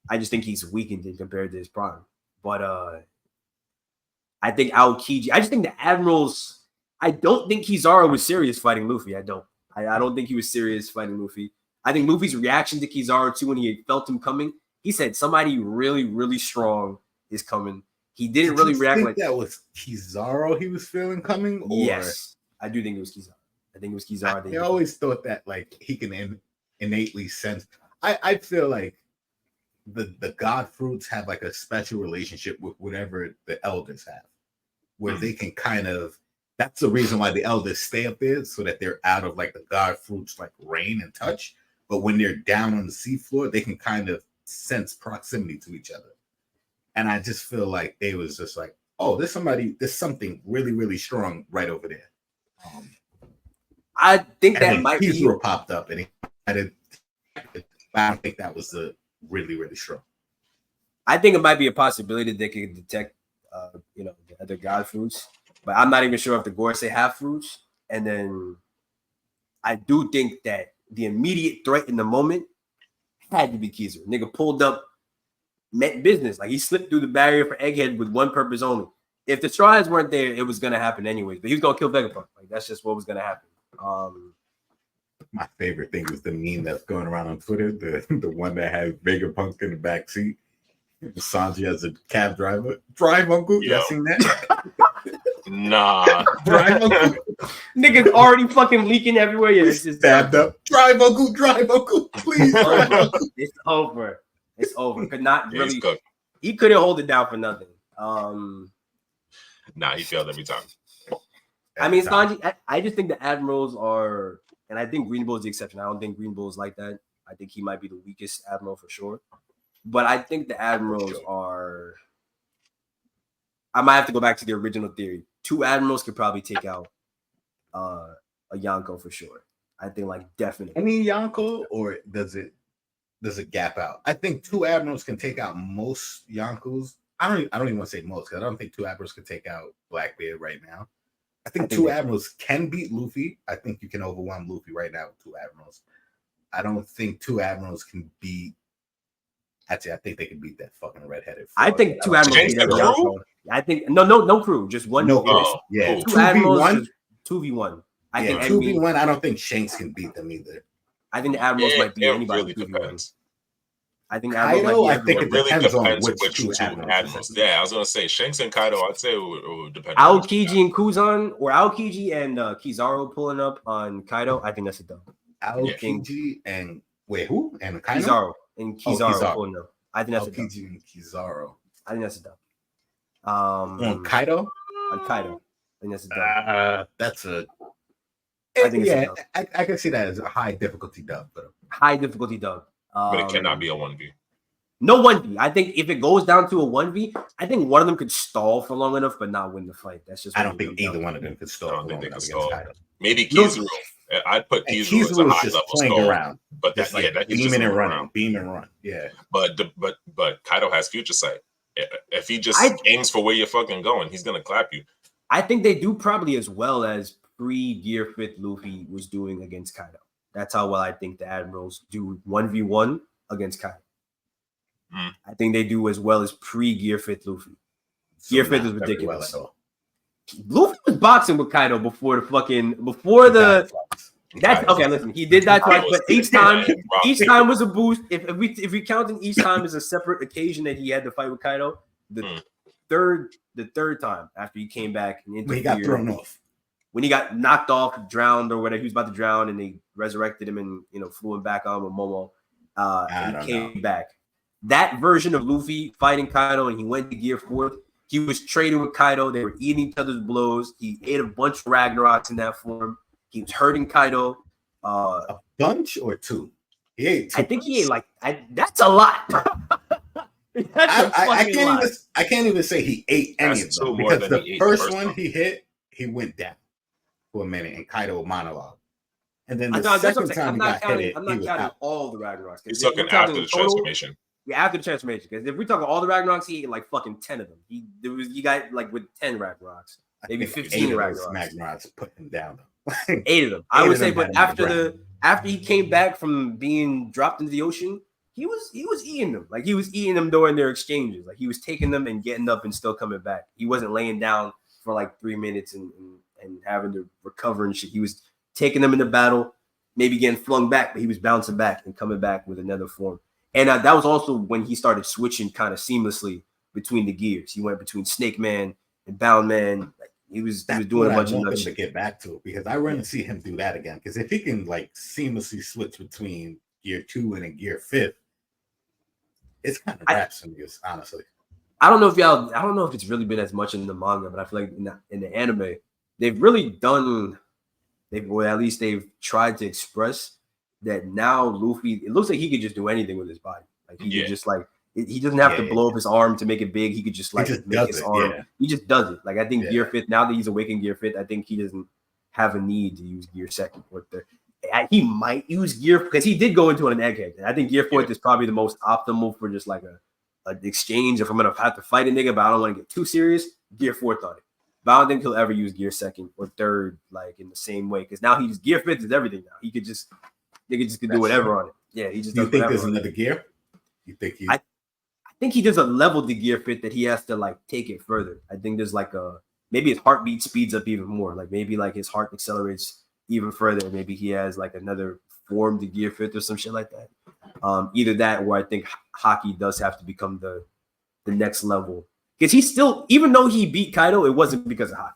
I just think he's weakened in compared to his prime. But I think Aokiji, I just think the Admirals, I don't think Kizaru was serious fighting Luffy. I don't think he was serious fighting Luffy. I think Luffy's reaction to Kizaru too when he felt him coming, he said somebody really, really strong is coming. He didn't really react like that was Kizaru he was feeling coming? Or? Yes, I do think it was Kizaru. I think it was Kizaru. I always thought that like he can innately sense. I feel like the god fruits have like a special relationship with whatever the elders have, where they can kind of. That's the reason why the elders stay up there, so that they're out of like the god fruits like rain and touch. But when they're down on the seafloor, they can kind of sense proximity to each other. And I just feel like they was just like, oh, there's something really, really strong right over there. I think that might be. Kizaru popped up, and I don't think that was really, really strong. I think it might be a possibility they could detect, the other god fruits, but I'm not even sure if the Gorosei have fruits. And then I do think that the immediate threat in the moment had to be Kizaru. Nigga pulled up, meant business. Like, he slipped through the barrier for Egghead with one purpose only. If the Straws weren't there, it was gonna happen anyways. But he was gonna kill Vegapunk. Like, that's just what was gonna happen. My favorite thing was the meme that's going around on Twitter, the one that has Vegapunk in the back seat, Sanji as a cab driver. Drive, Uncle. You seen that? Nah. Drive, Uncle. Niggas already fucking leaking everywhere. Yeah, it's just stabbed up. Drive, Uncle. Please, drive, Uncle. It's over. It's over. Could not really. He couldn't hold it down for nothing. Nah, he failed every time. I mean, Sanji, I just think the Admirals are, and I think Green Bull is the exception. I don't think Green Bull is like that. I think he might be the weakest Admiral for sure. But I think the Admirals are. I might have to go back to the original theory. 2 Admirals could probably take out a Yonko for sure. I think, like, definitely. Any Yonko, or does it gap out? I think 2 Admirals can take out most Yonkos. I don't even want to say most, because I don't think 2 Admirals can take out Blackbeard right now. I think 2 Admirals can beat Luffy. I think you can overwhelm Luffy right now with 2 Admirals. I don't think 2 Admirals can beat. Actually, I think they can beat that fucking redheaded. I think 2 Admirals beat every Yonko. I think no crew, just one. No crew. Yeah, 2 Admirals, 2v1. I think 2v1. I don't think Shanks can beat them either. I think the Admirals might beat anybody. Really depends. I think Kaido, I think it really depends on depends which 2 Admirals. Yeah, I was gonna say Shanks and Kaido. I'd say it would depend. Aokiji and Kuzan, or Aokiji and Kizaru pulling up on Kaido. I think that's a dub. Aokiji and wait, who? And Kaido? Kizaru and Kizaru pulling up. I think that's a dub. Aokiji and Kizaru. I think that's a dub. On Kaido? On Kaido. I think that's a dub. That's a. I think I can see that as a high difficulty dub, but high difficulty dub. But it cannot be a 1v. No 1v. I think if it goes down to a 1v, I think one of them could stall for long enough, but not win the fight. That's just. I don't think either one of them could stall. I don't think they could stall. Maybe Kizaru. I'd put Kizaru as a high level playing stall. around, but that beaming and running, beam and run. Yeah. But Kaido has future sight. If he just aims for where you're fucking going, he's gonna clap you. I think they do probably as well as pre-Gear 5th Luffy was doing against Kaido. That's how well I think the Admirals do 1v1 against Kaido. I think they do as well as pre-Gear 5th Luffy. Gear 5th is ridiculous. Luffy was boxing with Kaido before the that's okay. Listen, he did that twice, but each time was a boost. If we count each time as a separate occasion that he had to fight with Kaido, the third time after he came back and when he got thrown off, when he got knocked off, drowned or whatever, he was about to drown, and they resurrected him and flew him back on with Momo. and came back. That version of Luffy fighting Kaido, and he went to Gear 4. He was trading with Kaido. They were eating each other's blows. He ate a bunch of Ragnaroks in that form. He was hurting Kaido. A bunch or two? He ate two. I think he ate like that's a lot. I can't even say he ate any of them because the first one he hit, he went down for a minute and Kaido monologue. And then the second time he got hit, I'm not counting all the Ragnaroks. He's talking after the transformation. Yeah, after the transformation. Because if we're talking all the Ragnaroks, he ate like fucking 10 of them. You got like with 10 Ragnaroks, maybe 15 Ragnaroks put him down. 8 of them, I would say. But after he came back from being dropped into the ocean, he was eating them. Like he was eating them during their exchanges. Like he was taking them and getting up and still coming back. He wasn't laying down for like 3 minutes and having to recover and shit. He was taking them into battle, maybe getting flung back, but he was bouncing back and coming back with another form. And that was also when he started switching kind of seamlessly between the gears. He went between Snake Man and Bound Man. Like he was doing a bunch of nuts to get back to it because I want to see him do that again. Because if he can like seamlessly switch between Gear 2 and Gear 5, it's kind of raps in this, honestly. I don't know if it's really been as much in the manga, but I feel like in the anime, they've really done. At least they've tried to express that now Luffy, it looks like he could just do anything with his body. Like he could just like he doesn't have to blow up his arm to make it big. He could just like make his arm. Yeah. He just does it. Like I think Gear 5th, now that he's awakened Gear 5th, I think he doesn't have a need to use Gear 2nd or 3rd. He might use Gear because he did go into an egghead. I think Gear 4th is probably the most optimal for just like an exchange. If I'm gonna have to fight a nigga, but I don't want to get too serious, Gear 4th on it. But I don't think he'll ever use Gear 2nd or 3rd like in the same way because now he's Gear 5th is everything now. He could just do whatever on it. Yeah, he just. Do you think there's another gear? You think he? I think he does a level to Gear 5th that he has to like take it further. I think there's like maybe his heartbeat speeds up even more. Like maybe like his heart accelerates even further. Maybe he has like another form to Gear 5th or some shit like that. Either that or I think Haki does have to become the next level. Because he still, even though he beat Kaido, it wasn't because of Haki.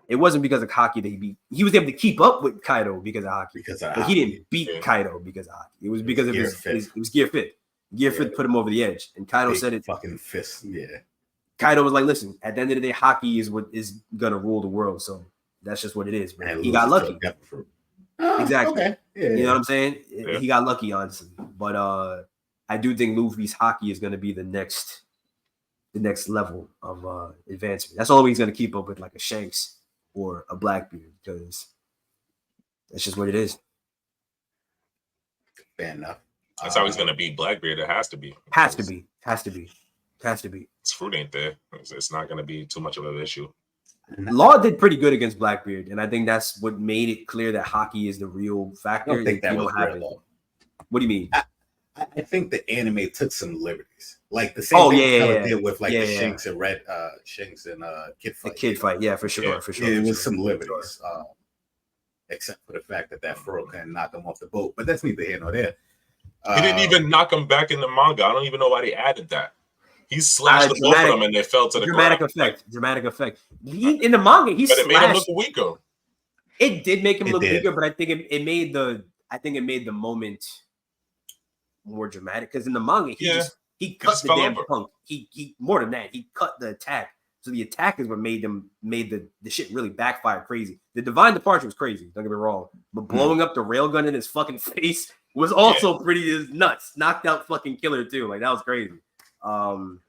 It wasn't because of Haki that he beat. He was able to keep up with Kaido because of Haki. But he didn't beat Kaido because of Haki. It was because of it was Gear 5th. Gear 5th put him over the edge. And Kaido said it. Fucking fist. Yeah. Kaido was like, listen, at the end of the day, Haki is what is going to rule the world. So that's just what it is. Man. He got lucky. Exactly. Okay. Yeah, you know what I'm saying? Yeah. He got lucky, honestly. But I do think Luffy's Haki is going to be the next level of advancement. That's all he's going to keep up with, like a Shanks or a Blackbeard, because that's just what it is. Fair enough. That's how he's going to beat Blackbeard. It has to be. Has to be. His fruit ain't there. It's not going to be too much of an issue. Law did pretty good against Blackbeard, and I think that's what made it clear that Haki is the real factor. I don't think that was real. What do you mean? I think the anime took some liberties, like the same thing it did with like the Shanks and Shanks and Kid Fight. The Kid Fight, for sure. It was some liberties, except for the fact that furrow can knock him off the boat. But that's neither here nor there. He didn't even knock him back in the manga. I don't even know why they added that. He slashed the both of them and they fell to the ground. Dramatic effect. In the manga, but it made him look weaker. It did make him look weaker, but I think it made the moment more dramatic, because in the manga he cut the damn punk. He more than that, he cut the attack. So the attack is what made the shit really backfire crazy. The divine departure was crazy, don't get me wrong, but blowing up the railgun in his fucking face was also pretty nuts. Knocked out fucking killer too. Like that was crazy. I mean,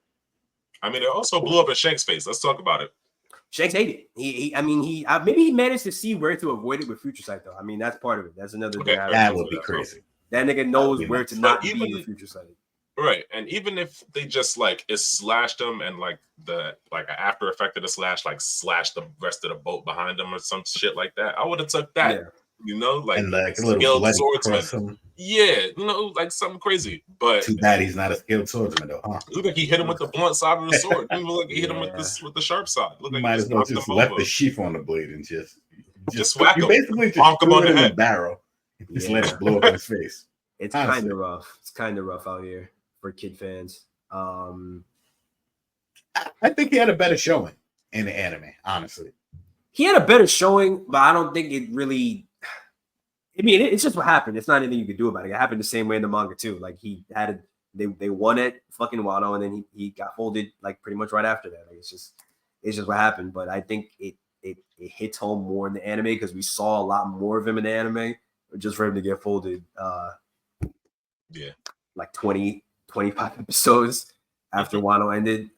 it also blew up in Shanks' face. Let's talk about it. Shanks hated it. Maybe he managed to see where to avoid it with Future Sight though. I mean, that's part of it. That's another thing. That would be crazy. That nigga knows where to not be in the Future Sight. Right, and even if they just like it slashed him and like the after effect of the slash like slashed the rest of the boat behind him or some shit like that, I would have took that. Yeah. You know, like, and like a little swordsman. Yeah, you know, like something crazy. But too bad he's not a skilled swordsman though, huh? It looked like he hit him with the blunt side of the sword. It looked like he hit him with the sharp side. Looked like might as well just left the sheath on the blade and just whack him. Basically just threw it in the barrel. Just let it blow up in his face. It's kind of rough. It's kind of rough out here for kid fans. I think he had a better showing in the anime, honestly. He had a better showing, but I don't think it I mean, it's just what happened. It's not anything you could do about it. It happened the same way in the manga too. Like he had they won it fucking Wano, and then he got folded like pretty much right after that. Like it's just what happened. But I think it hits home more in the anime because we saw a lot more of him in the anime. Just for him to get folded, like 20, 25 episodes after Wano ended.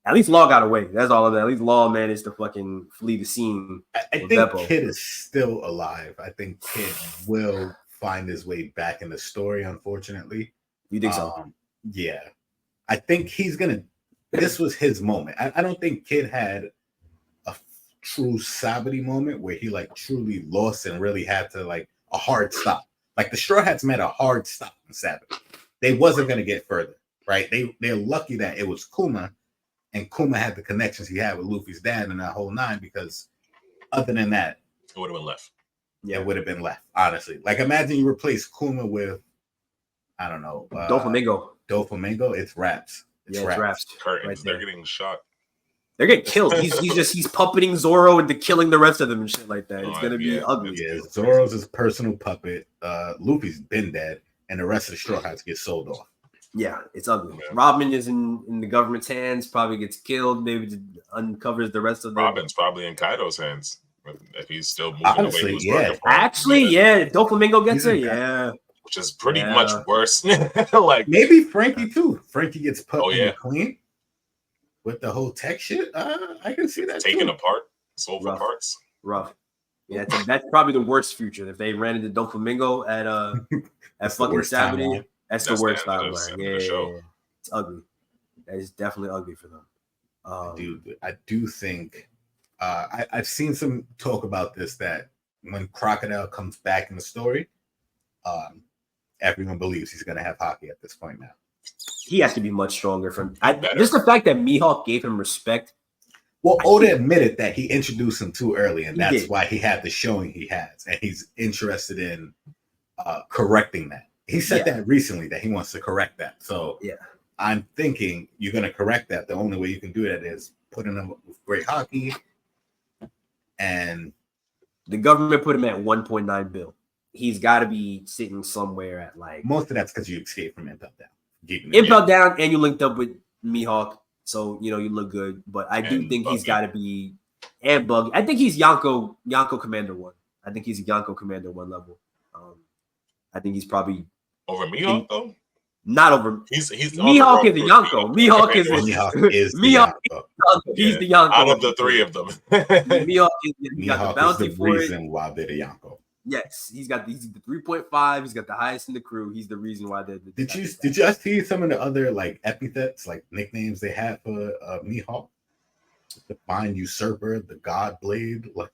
At least Law got away. That's all of that. At least Law managed to fucking flee the scene. I think Beppo. Kid is still alive. I think Kid will find his way back in the story, unfortunately. You think so? Yeah. I think he's going to... This was his moment. I don't think Kid had a true Sabati moment where he like truly lost and really had to like a hard stop. Like the Straw Hats made a hard stop in Sabati. They wasn't going to get further, right? They're lucky that it was Kuma. And Kuma had the connections he had with Luffy's dad and that whole nine, because other than that, it would have been left. Yeah, it would have been left, honestly. Like, imagine you replace Kuma with, I don't know. Doflamingo, it's raps. It's raps. Curtains, right, they're getting shot. They're getting killed. He's puppeting Zoro into killing the rest of them and shit like that. It's gonna be ugly. Yeah, Zoro's his personal puppet. Luffy's been dead, and the rest of the Straw Hats get sold off. Yeah, it's ugly. Yeah. Robin is in the government's hands, probably gets killed, maybe uncovers the rest of them. Robin's probably in Kaido's hands if he's still moving Honestly, away. Yeah. Actually, Doflamingo gets her, yeah. Which is pretty much worse. Like maybe Frankie too. Frankie gets put in the clean with the whole tech shit. I can see that taken apart, sold for parts. Rough. Yeah, that's probably the worst future. If they ran into Doflamingo at fucking Sabati. That's the worst timeline. Yeah. It's ugly. That is definitely ugly for them. I do think I've seen some talk about this, that when Crocodile comes back in the story, everyone believes he's going to have Haki at this point now. He has to be much stronger. Just the fact that Mihawk gave him respect. Well, Oda admitted that he introduced him too early, and that's why he had the showing he has, and he's interested in correcting that. He said that recently, that he wants to correct that. So I'm thinking you're going to correct that. The only way you can do that is putting him with great Haki. And the government put him at 1.9 bill. He's got to be sitting somewhere at like... Most of that's because you escaped from Impel Down. Impel Down, and you linked up with Mihawk. So, you look good. But I do think he's got to be... And Buggy. I think he's Yonko Commander 1. I think he's a Yonko Commander 1 level. I think he's probably... Over Mihawk, though? Not over. He's Mihawk is the Yonko. Mihawk is the Yonko. He's the Yonko. Out of the three of them. Mihawk got the bounty for reason why they're the Yonko. Yes, he's the 3.5. He's got the highest in the crew. He's the reason why they're. Did you see some of the other like epithets, like nicknames they had for Mihawk? The Divine Usurper, the God Blade, like.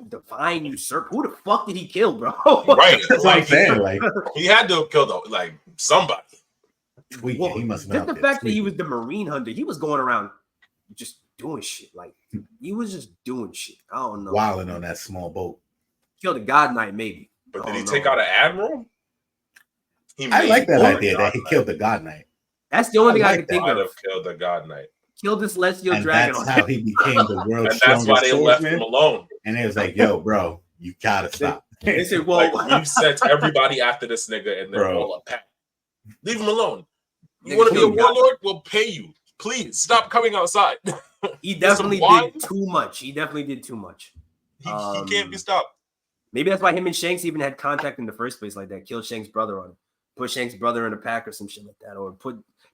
Divine Usurper. Who the fuck did he kill, bro? Right. That's what I'm saying. Like, he had to have killed somebody. Well, he must just the fact that he was the Marine Hunter, he was going around just doing shit. Like, he was just doing shit. I don't know. Wilding on that small boat. Killed a God Knight, maybe. But did he take out an admiral? I like that idea that he killed the God Knight. That's the only thing I can think of. Killed the God Knight. Killed the Celestial Dragon. That's how he became the world's strongest swordsman. That's why they left him alone. And it was like, yo, bro, you gotta stop. They said, well, you sent everybody after this nigga and they're all a pack. Leave him alone. You want to be a warlord? We'll pay you. Please stop coming outside. He definitely did too much. He can't be stopped. Maybe that's why him and Shanks even had contact in the first place like that. Killed Shanks' brother on him. Put Shanks' brother in a pack or some shit like that. Or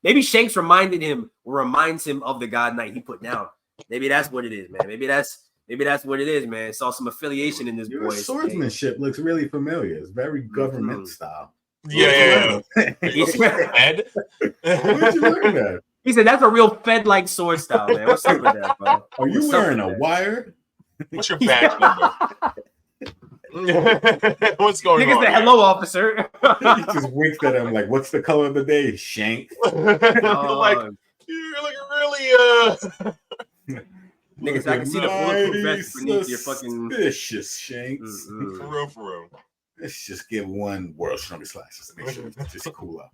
maybe Shanks reminds him of the God Knight he put down. Maybe that's what it is, man. Maybe that's what it is, man. Saw some affiliation in this boy. Swordsmanship looks really familiar. It's very government style. Yeah. Where'd you learn that? He said that's a real Fed-like sword style, man. What's up with that, bro? Are you wearing a wire? What's your badge number? What's going on? Nigga said, hello, officer. He just winks at him like, what's the color of the day? Shank. Like, you're looking really niggas, I can see the bulletproof vest beneath your fucking suspicious Shanks. For real. Let's just give one world's strongest slashes to make sure it's just cool out.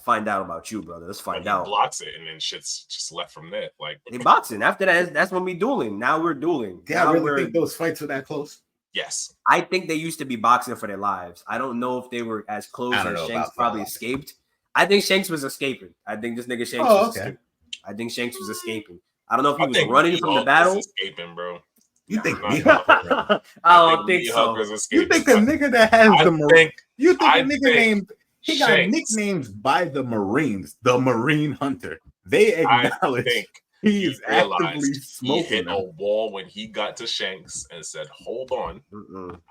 Find out about you, brother. Let's find out. He blocks it, and then shit's just left from there. Like they boxing. After that, that's when we dueling. Now we're dueling. Yeah, I really think those fights are that close. Yes. I think they used to be boxing for their lives. I don't know if they were as close as Shanks probably escaped. I think Shanks was escaping. I think this nigga Shanks was escaping. I think Shanks was escaping. I don't know if he was running from the battle. Escaping, bro. You think Mihawk? I don't think so. You think the nigga that has the Marine? You think the nigga named? He got nicknames by the Marines, the Marine Hunter. They acknowledge he's actively smoking. He hit a wall when he got to Shanks and said, "Hold on,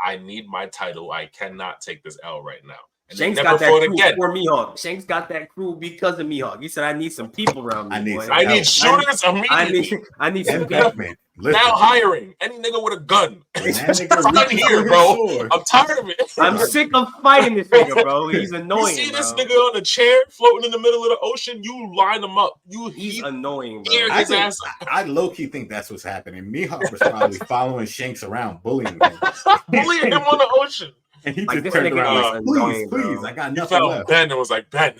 I need my title. I cannot take this L right now." And Shanks got that crew for Mihawk. Shanks got that crew because of Mihawk. He said, "I need some people around me. I need shooters immediately. I need some people." Now hiring any nigga with a gun. I'm here, bro. I'm tired of it. I'm sick of fighting this nigga, bro. He's annoying. You see this nigga on a chair floating in the middle of the ocean? You line him up. He's annoying, bro. I low key think that's what's happening. Mihawk was probably following Shanks around, bullying him, bullying him on the ocean. And he just turned around like, please, I got nothing left. Ben and was like, Ben,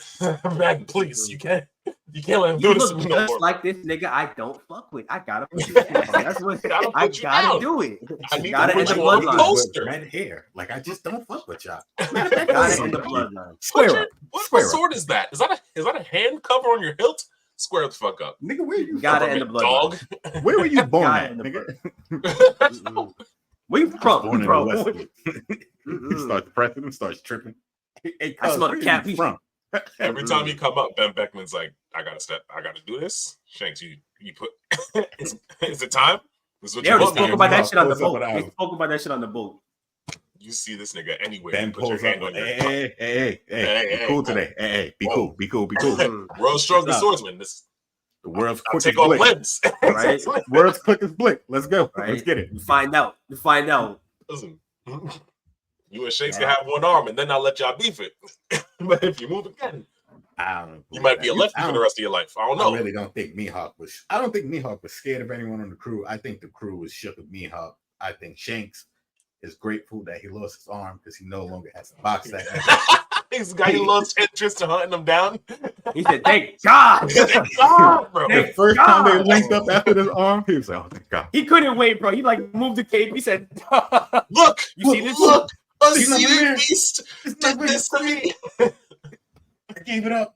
please, you can't let him do this. You look just like this nigga I don't fuck with. I gotta put you down. That's what I gotta do it. I gotta end the bloodline. Red hair. Like, I just don't fuck with y'all. Gotta end the bloodline. What sword is that? Is that a hand cover on your hilt? Square the fuck up. Nigga, where you gotta end the bloodline. Dog. Where were you born at, nigga? Where you from, born bro? In the he starts pressing him, starts tripping. Hey, I smell the cat from. Every time you come up, Ben Beckman's like, I gotta do this. Shanks, you put is it time? They already spoke about that shit on the boat. They spoke about that shit on the boat. You see this nigga anywhere. Ben pulls up. Hey, be cool today. Hey, be cool. World's strongest swordsman. The world's quickest blick. Limbs. Right? World's quickest blick. Let's go. Right? Let's get it. You find out. Listen, you and Shanks can have one arm, and then I'll let y'all beef it. But if you move again, I don't know. You might be a lefty for the rest of your life. I don't know. I really don't think Mihawk was. I don't think Mihawk was scared of anyone on the crew. I think the crew was shook with Mihawk. I think Shanks is grateful that he lost his arm because he no longer has to box that. He's got he lost interest in hunting him down. He said, "Thank God, thank God, bro." The first time they linked up after this arm, he was like, "Oh, thank God." He couldn't wait, bro. He like moved the cape. He said, "Look, you see this? Look, unseen beast did this to me." I gave it up.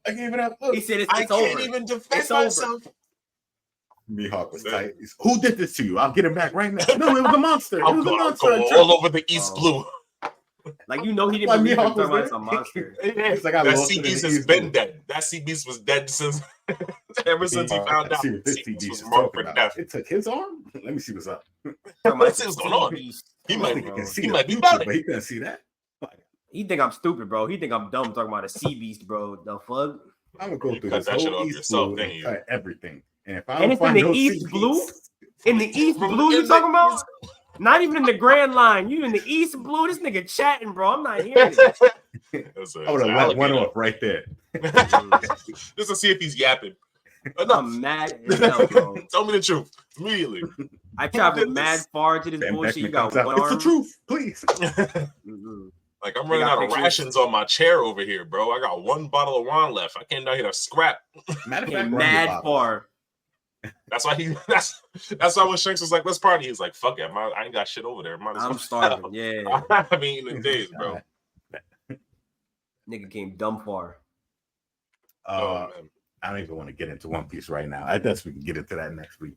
Look, he said, "It's I over. can't even defend myself." Mihawk was tight. Who did this to you? I'll get him back right now. No, it was a monster. It was a monster. All over the East Blue. Like, you know, he didn't believe him talking about some monster. That sea beast has been dead. That sea beast was dead since ever since he found out. This sea beast was marked for death. It took his arm. Let me see what's up. Let's see what's going on. He might be about it, but he couldn't see that. He think I'm stupid, bro. He think I'm dumb talking about a sea beast, bro. The fuck? I'm gonna go through this whole East Blue and cut everything. And if I don't it's find in the East Blue? In the East Blue you talking about? Not even in the Grand Line. You in the East Blue? This nigga chatting, bro. I'm not hearing it. I would have let one off right there. Just to see if he's yapping. I'm mad as hell, bro. Tell me the truth immediately. I traveled mad far to this bullshit. You got one arm. It's the truth, please. Like, I'm running out of rations on my chair over here, bro. I got one bottle of wine left. I came down here to scrap. Mad far. That's why that's why when Shanks was like, let's party, he was like, fuck it, I ain't got shit over there. I'm starving. Yeah. I mean, in days, bro. Nigga came dumb far. I don't even want to get into One Piece right now. I guess we can get into that next week.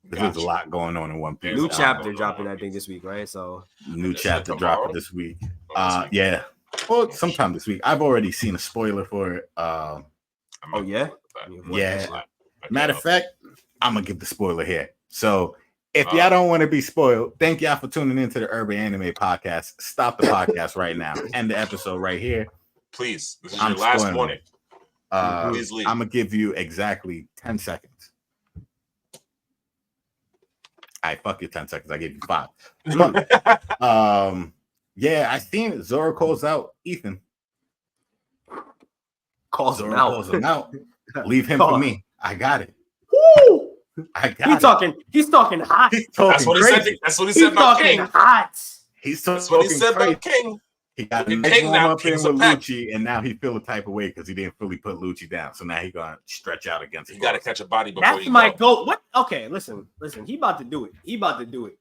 There's a lot going on in One Piece. New chapter dropping, I think, this week, right? So new chapter dropping this week. Yeah. Well, sometime this week. I've already seen a spoiler for it. Oh yeah? Yeah. Matter of fact, I'm gonna give the spoiler here. So if y'all don't want to be spoiled, thank y'all for tuning into the Urban Anime Podcast. Stop the podcast right now. End the episode right here. Please. This is your last warning. Please leave. I'm gonna give you exactly 10 seconds. All right, fuck you 10 seconds. I gave you 5. Yeah, I seen it. Zoro calls out Ethan. Calls him out. Leave him for me. I got it. Woo! I got it. He's talking hot. That's what he said. That's what he said about King. Hot. That's what he said about King. He got a nice warm up in with Lucci, and now he feel a type of way because he didn't fully put Lucci down. So now he gonna stretch out against. You got to catch a body before. That's my goal. What? Okay, listen. He about to do it. He about to do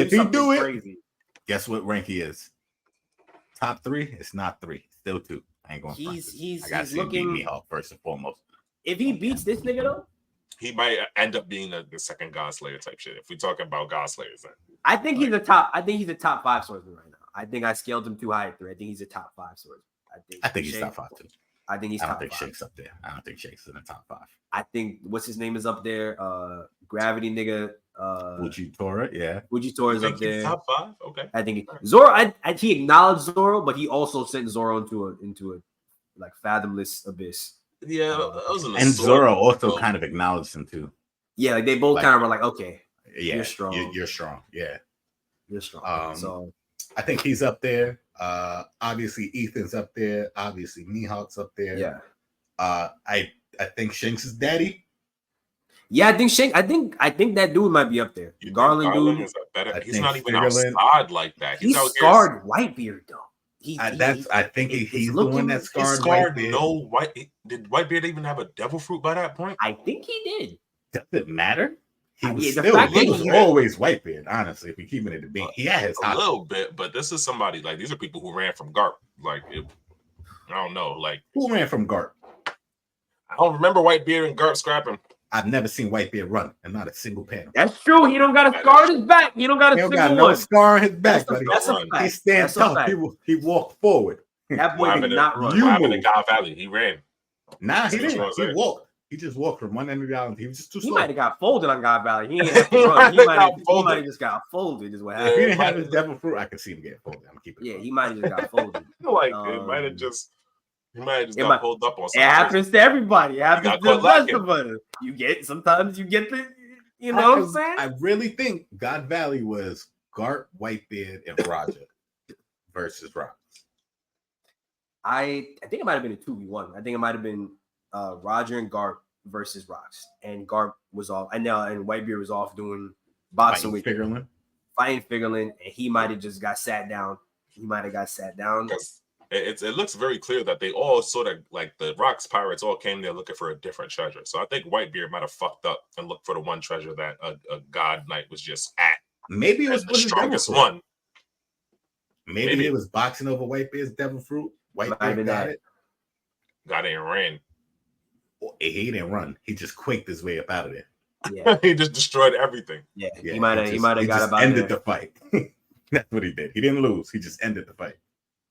something crazy. Guess what rank he is? Top 3? It's not 3. Still 2. I ain't going. He's I gotta see looking. beat Mihawk first and foremost. If he beats this nigga though, he might end up being the second God Slayer type shit. If we talking about God Slayers, then I think he's a top. I think he's a top 5 swordsman right now. I think I scaled him too high at 3. I think he's a top 5 swordsman. I think he's top 5 too. I think he's I don't top think 5. Shake's up there. I don't think Shake's in the top 5. I think what's his name is up there. Gravity nigga. Fujitora, yeah. Fujitora is up there. Top 5. Okay. I think Zoro. He acknowledged Zoro, but he also sent Zoro into a like fathomless abyss. Yeah, that was and Zoro also kind of acknowledged him too. Yeah, like they both kind of were like, okay, yeah, you're strong. You're strong. Yeah, you're strong. So I think he's up there. Obviously Ethan's up there. Obviously Mihawk's up there. Yeah. I think Shanks' daddy. Yeah, I think Shanks. I think that dude might be up there. Garland dude. Is better. He's think not even Figureland- outside like that. He's out scarred Whitebeard though. I think he's the one that scarred Whitebeard. No white. Did Whitebeard even have a devil fruit by that point? I think he did. Does it matter? He was the still. fact He that was he- always Whitebeard. Honestly, if we keep it in the beat, he had his A hot. little bit, but this is somebody like these are people who ran from Garp. Like I don't know. Like Who ran from Garp? I don't remember Whitebeard and Garp scrapping. I've never seen Whitebeard run, and not a single panel. That's true. He don't got a scar on his back. He don't got a He don't single got no one. scar on his back, buddy. That's a He fact. He stands That's a tough. fact. He walked forward. That boy did not run. You What happened in move. God Valley? He ran. Nah, he That's didn't. what I'm He saying. walked. He just walked from one end of the island. He was just too He slow. might have got folded on God Valley. He ain't have to He run. might He have might got have folded. just got folded. Is what If he happened. didn't have his devil fruit, I could see him get folded. I'm keeping it. Yeah, he might have just got folded. I feel like it might have just. He might have just got pulled up on It something. happens to everybody. It happens got to the caught best lacking. of us. Sometimes you get the, you know what I'm saying? I really think God Valley was Garp, Whitebeard, and Roger versus Rock. I think it might have been a 2v1. I think it might have been Roger and Garp versus Rocks. And Garp was off. And Whitebeard was off doing boxing with Figureland. fighting Figureland, and he might have just got sat down. He might have got sat down. It looks very clear that they all sort of like the Rocks pirates all came there looking for a different treasure. So I think Whitebeard might have fucked up and looked for the one treasure that a God Knight was just at. Maybe it was the strongest devil fruit. one. Maybe it was boxing over Whitebeard's devil fruit. Whitebeard got it. Got it and ran. He didn't run. He just quaked his way up out of there. Yeah, He just destroyed everything. yeah. He might have got about ended there. the fight. That's what he did. He didn't lose. He just ended the fight.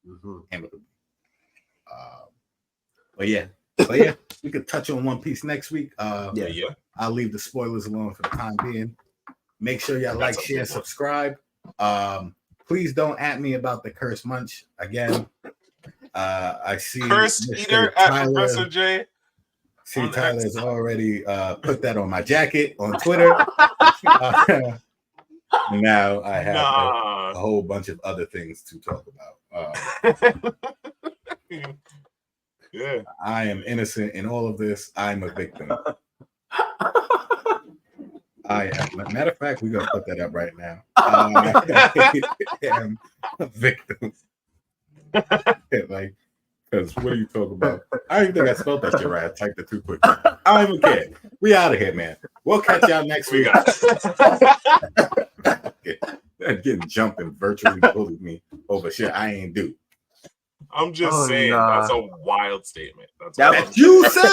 Mhm. But yeah, we could touch on One Piece next week. Yeah. I'll leave the spoilers alone for the time being. Make sure y'all like, That's a share, good one. subscribe. Please don't at me about the curse munch again. I see Curse Mr. Eater at Tyler- Professor J. See, on Tyler's X. already put that on my jacket on Twitter. Now I have a whole bunch of other things to talk about. Yeah. I am innocent in all of this. I'm a victim. Matter of fact, we're gonna put that up right now. I am a victim. Like, because what are you talking about? I don't even think I spelled that shit right. I typed it too quick. I don't even care. We out of here, man. We'll catch y'all next week. They're getting jumped and virtually bullied me over shit I ain't do. I'm just saying that's a wild statement. That you said.